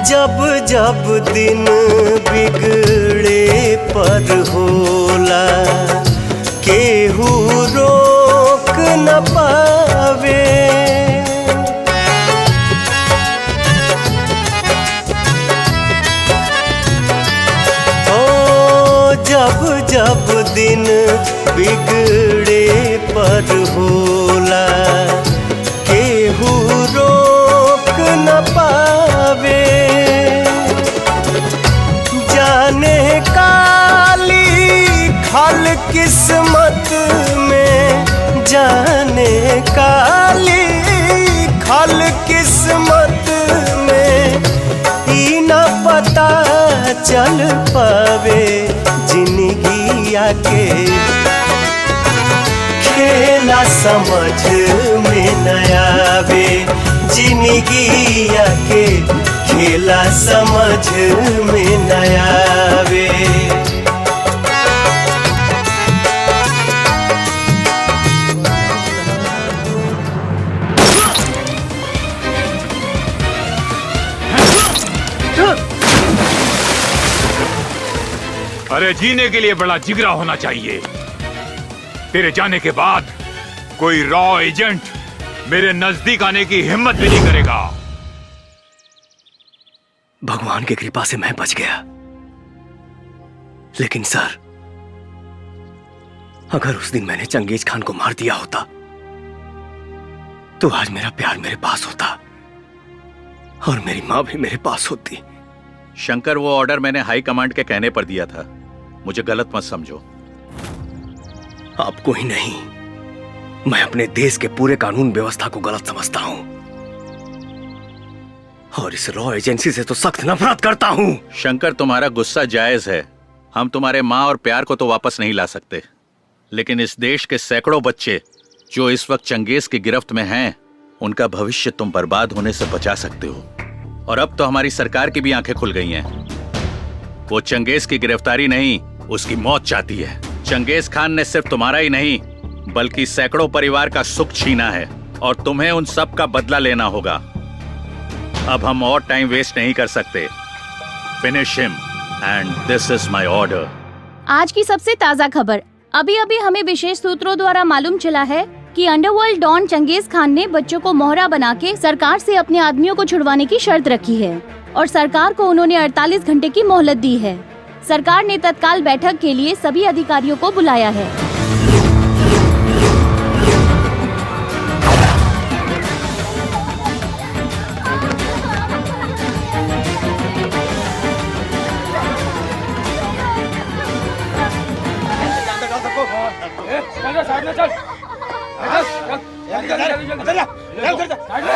जब जब दिन बिगड़े पर होला, केहू रोक न पावे। सब दिन बिगड़े पर होला, केहू रोक न पावे। जाने काली खल किस्मत में, जाने काली खल किस्मत में, ई न पता चल पावे जिंदगी आके खेला समझ में न आवे। जिंदगी आके खेला समझ में न आवे। अरे जीने के लिए बड़ा जिगरा होना चाहिए। तेरे जाने के बाद कोई रॉ एजेंट मेरे नजदीक आने की हिम्मत भी नहीं करेगा। भगवान की कृपा से मैं बच गया, लेकिन सर, अगर उस दिन मैंने चंगेज खान को मार दिया होता तो आज मेरा प्यार मेरे पास होता और मेरी मां भी मेरे पास होती। शंकर, वो ऑर्डर मैंने हाई कमांड के कहने पर दिया था, मुझे गलत मत समझो। आपको ही नहीं, मैं अपने देश के पूरे कानून व्यवस्था को गलत समझता हूं और इस रॉ एजेंसी से तो सख्त नफरत करता हूं। शंकर, तुम्हारा गुस्सा जायज है। हम तुम्हारे माँ और प्यार को तो वापस नहीं ला सकते, लेकिन इस देश के सैकड़ों बच्चे जो इस वक्त चंगेज की गिरफ्त में हैं, उनका भविष्य तुम बर्बाद होने से बचा सकते हो। और अब तो हमारी सरकार की भी आंखें खुल गई हैं। वो चंगेज की गिरफ्तारी नहीं, उसकी मौत चाहती है। चंगेज खान ने सिर्फ तुम्हारा ही नहीं बल्कि सैकड़ों परिवार का सुख छीना है और तुम्हें उन सब का बदला लेना होगा। अब हम और टाइम वेस्ट नहीं कर सकते। Finish him and this is my order. आज की सबसे ताज़ा खबर। अभी अभी हमें विशेष सूत्रों द्वारा मालूम चला है कि अंडरवर्ल्ड डॉन चंगेज खान ने बच्चों को मोहरा बना के सरकार से अपने आदमियों को छुड़वाने की शर्त रखी है और सरकार को उन्होंने 48 घंटे की मोहलत दी है। सरकार ने तत्काल बैठक के लिए सभी अधिकारियों को बुलाया है।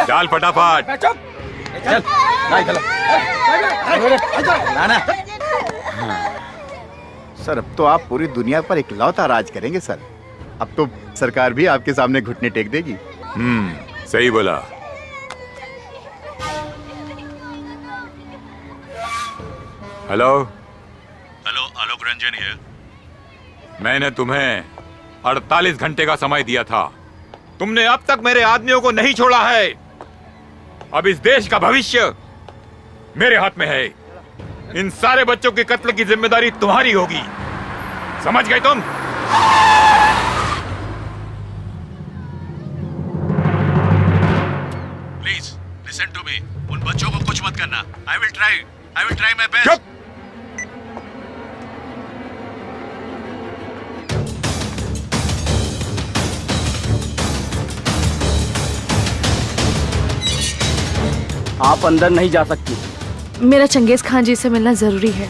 चल फटाफट। सर, अब तो आप पूरी दुनिया पर इकलौता राज करेंगे सर। अब तो सरकार भी आपके सामने घुटने टेक देगी। सही बोला। Hello hello, Alok Ranjan here. मैंने तुम्हें 48 घंटे का समय दिया था, तुमने अब तक मेरे आदमियों को नहीं छोड़ा है। अब इस देश का भविष्य मेरे हाथ में है। इन सारे बच्चों के कत्ल की जिम्मेदारी तुम्हारी होगी, समझ गए तुम? Please listen to me. उन बच्चों को कुछ मत करना। I will try my best. आप अंदर नहीं जा सकती। मेरा चंगेज खान जी से मिलना जरूरी है।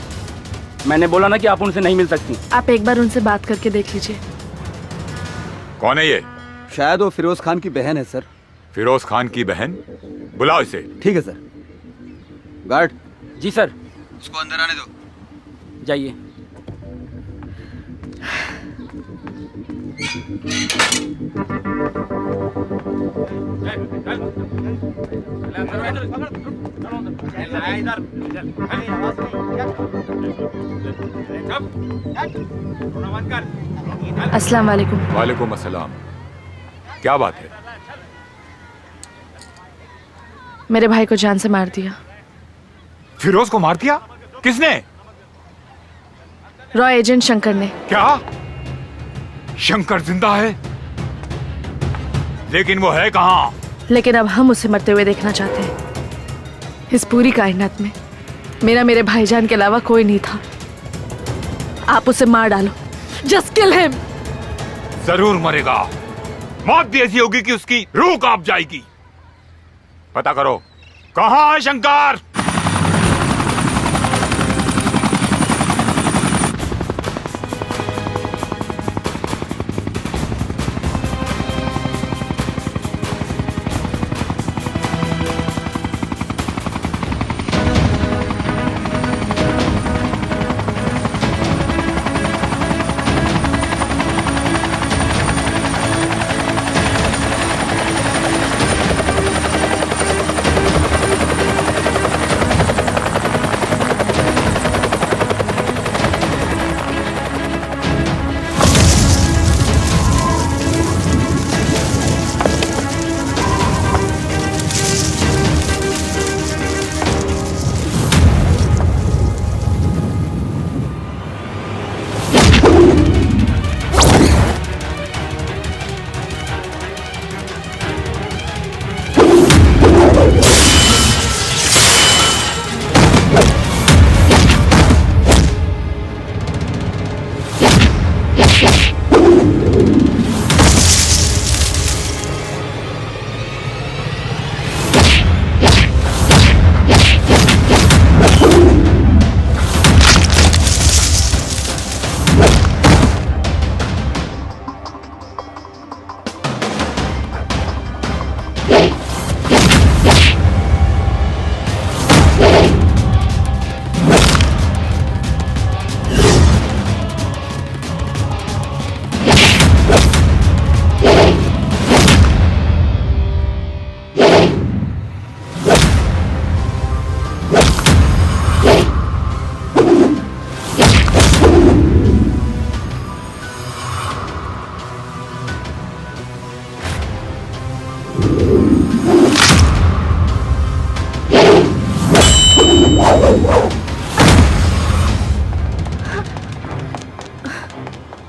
मैंने बोला ना कि आप उनसे नहीं मिल सकती। आप एक बार उनसे बात करके देख लीजिए। कौन है ये? शायद वो फिरोज खान की बहन है सर। फिरोज खान की बहन? बुलाओ इसे। ठीक है सर। गार्ड। जी सर। उसको अंदर आने दो। जाइए। अस्सलाम वालेकुम। वालेकुम अस्सलाम। क्या बात है? मेरे भाई को जान से मार दिया। फिरोज को मार दिया? किसने? रॉ एजेंट शंकर ने। क्या? शंकर जिंदा है? लेकिन वो है कहाँ? लेकिन अब हम उसे मरते हुए देखना चाहते हैं। इस पूरी कायनात में मेरे भाईजान के अलावा कोई नहीं था। आप उसे मार डालो जस्ट किल हिम। जरूर मरेगा। मौत भी ऐसी होगी कि उसकी रूह कांप जाएगी। पता करो कहाँ है शंकर।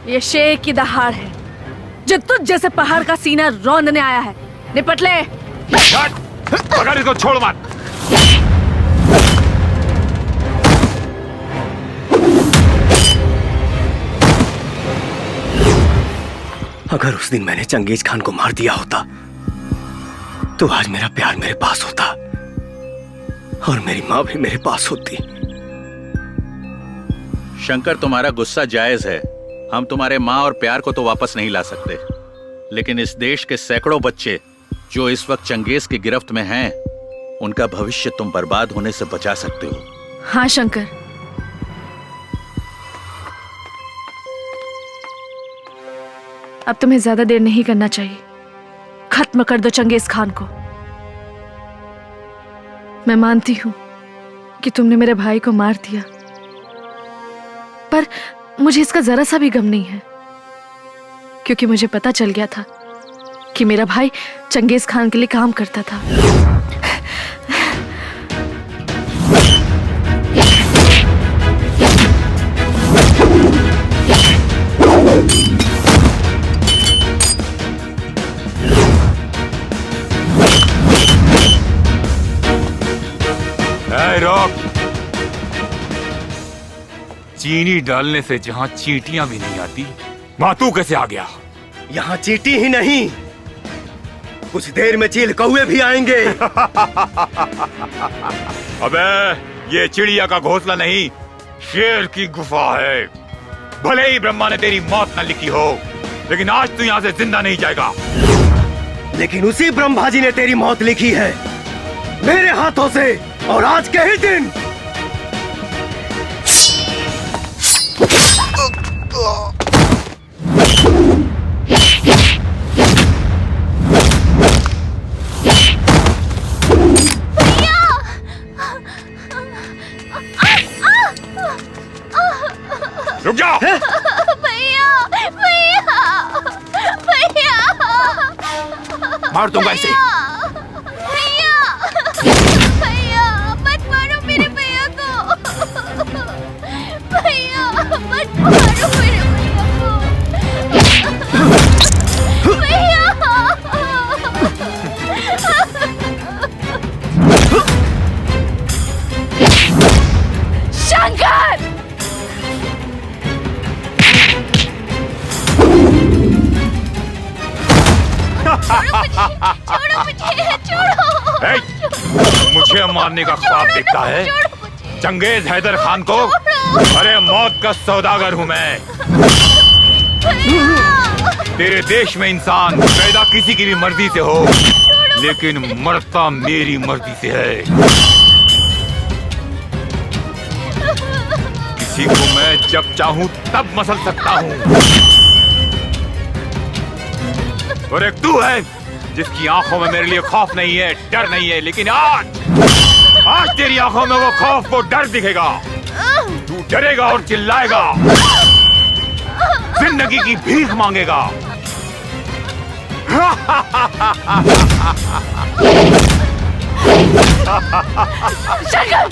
ये शेर की दहाड़ है जो तुझ जैसे पहाड़ का सीना रौंदने आया है। निपट ले। पकड़ इसको, छोड़ मत। अगर उस दिन मैंने चंगेज खान को मार दिया होता तो आज मेरा प्यार मेरे पास होता और मेरी माँ भी मेरे पास होती। शंकर, तुम्हारा गुस्सा जायज है। हम तुम्हारे माँ और प्यार को तो वापस नहीं ला सकते, लेकिन इस देश के सैकड़ों बच्चे जो इस वक्त चंगेज की गिरफ्त में हैं, उनका भविष्य तुम बर्बाद होने से बचा सकते हो। हाँ शंकर, अब तुम्हें ज्यादा देर नहीं करना चाहिए। खत्म कर दो चंगेज खान को। मैं मानती हूं कि तुमने मेरे भाई को मार दिया, पर मुझे इसका जरा सा भी गम नहीं है, क्योंकि मुझे पता चल गया था कि मेरा भाई चंगेज खान के लिए काम करता था। रोक। चीनी डालने से जहां चींटियां भी नहीं आती, वहां तू कैसे आ गया? यहाँ चींटी ही नहीं, कुछ देर में चील कौवे भी आएंगे। अबे ये चिड़िया का घोंसला नहीं, शेर की गुफा है। भले ही ब्रह्मा ने तेरी मौत न लिखी हो, लेकिन आज तू यहाँ से जिंदा नहीं जाएगा। लेकिन उसी ब्रह्मा जी ने तेरी मौत लिखी है मेरे हाथों से, और आज के ही दिन। रुक जा। भैया भैया भैया, मार दूंगा इसे। भैया मत मारो मेरे भैया को। भैया मत मारो मेरे भैया को। भैया शंकर, मुझे मारने का ख्वाब देखता है चंगेज हैदर खान को? अरे मौत का सौदागर हूं मैं। तेरे देश में इंसान पैदा किसी की भी मर्जी से हो, लेकिन मरता मेरी मर्जी से है। किसी को मैं जब चाहूं तब मसल सकता हूं, और एक तू है जिसकी आंखों में मेरे लिए खौफ नहीं है, डर नहीं है, लेकिन आज तेरी आंखों में वो खौफ, वो डर दिखेगा। तू डरेगा और चिल्लाएगा, जिंदगी की भीख मांगेगा। शंकर!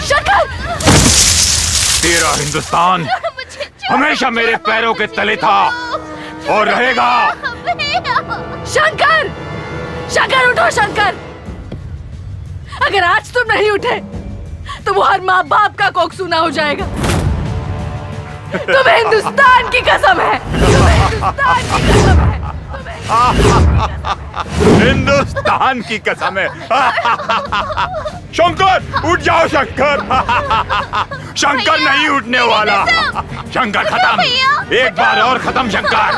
शंकर! तेरा हिंदुस्तान हमेशा मेरे पैरों के तले था और रहेगा। शंकर! शंकर उठो शंकर! अगर आज तुम नहीं उठे तो वो हर माँ बाप का कोख सूना हो जाएगा। तुम्हें हिंदुस्तान की कसम है, तुम्हें हिंदुस्तान की कसम है, हिंदुस्तान की कसम है। शंकर उठ जाओ शंकर। शंकर नहीं उठने वाला। शंकर खत्म, एक बार और खत्म Shankar.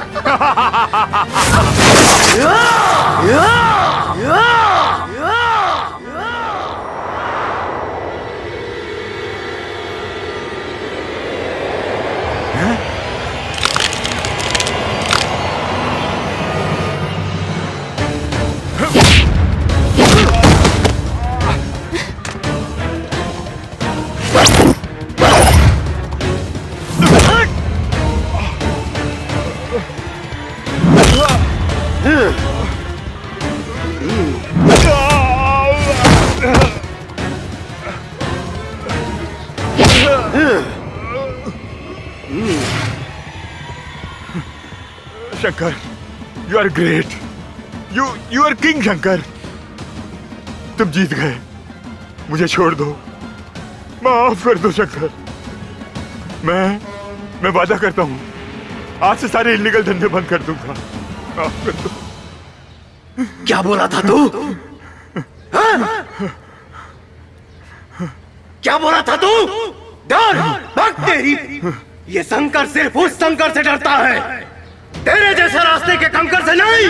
Shankar, you are great, you are king Shankar. तुम जीत गए, मुझे छोड़ दो, माफ कर दो शंकर। मैं वादा करता हूँ आज से सारे इलीगल धंधे बंद कर दूंगा, माफ कर दो। क्या बोला था तू? क्या बोला था तू? डर भक्त तेरी। ये शंकर सिर्फ उस शंकर से डरता है, तेरे जैसे रास्ते के कंकर से नहीं।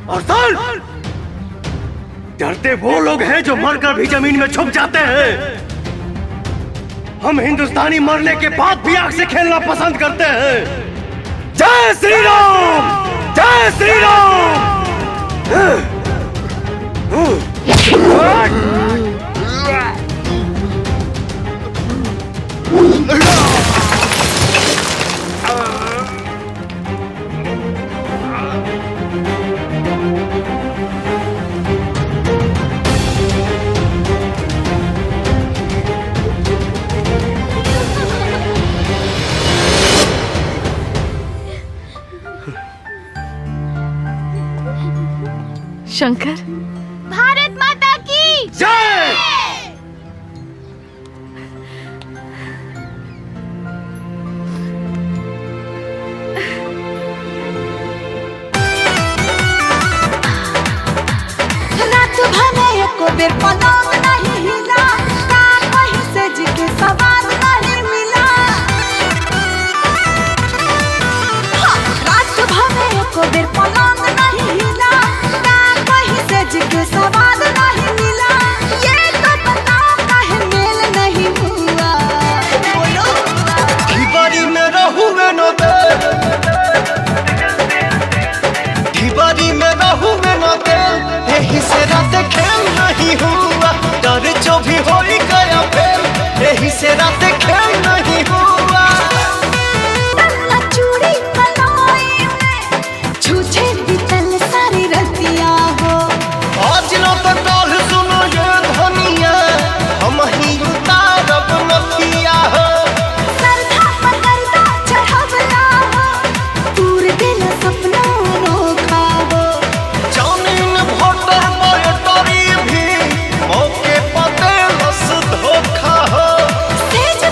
और सुन, डरते वो लोग हैं जो मरकर भी जमीन में छुप जाते हैं। हम हिंदुस्तानी मरने के बाद भी आग से खेलना पसंद करते हैं। जय श्री राम, जय श्री राम। शंकर, भारत माता की जय। रात भले को बेर पलंग नहीं हिला, कान वहीं से जिके सवाल नहीं मिला। रात भले को बेर पलंग नहीं हिला, कान वहीं से जिके सवाल नहीं मिला। ये तो बताओ काहे मेल नहीं हुआ, बोलो। ढिबारी में रहूंगे न दे, ढिबारी में रहूंगे न दे, यही से रात खेल नहीं हुआ। डर जो भी हो ही गया फेल, यही से रात खेल नहीं हुआ। तन्ना चूड़ी कलाई में छूछे बीतल सारी रतियां हो। आज न तो कल सुनो ये धनिया, हम ही उतारब नथिया हो। सरधा पकड़ता चढ़वला हो, पूरे दिन सपना अनोखा हो। जामीन वोटर बैटरी भी मौके पर देलस धोखा हो। तेज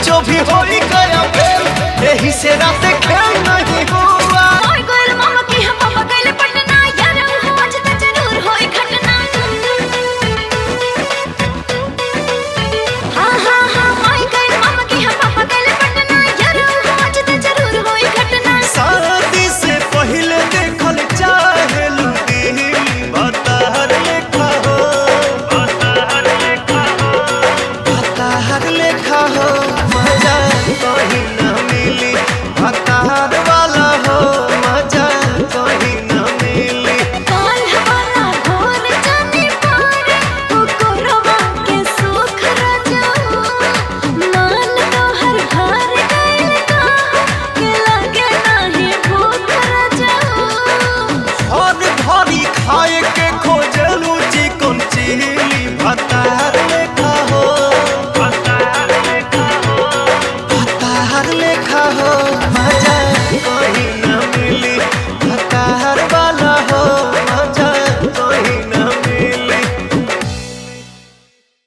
जो भी हो गया फेल, यही से रात खेल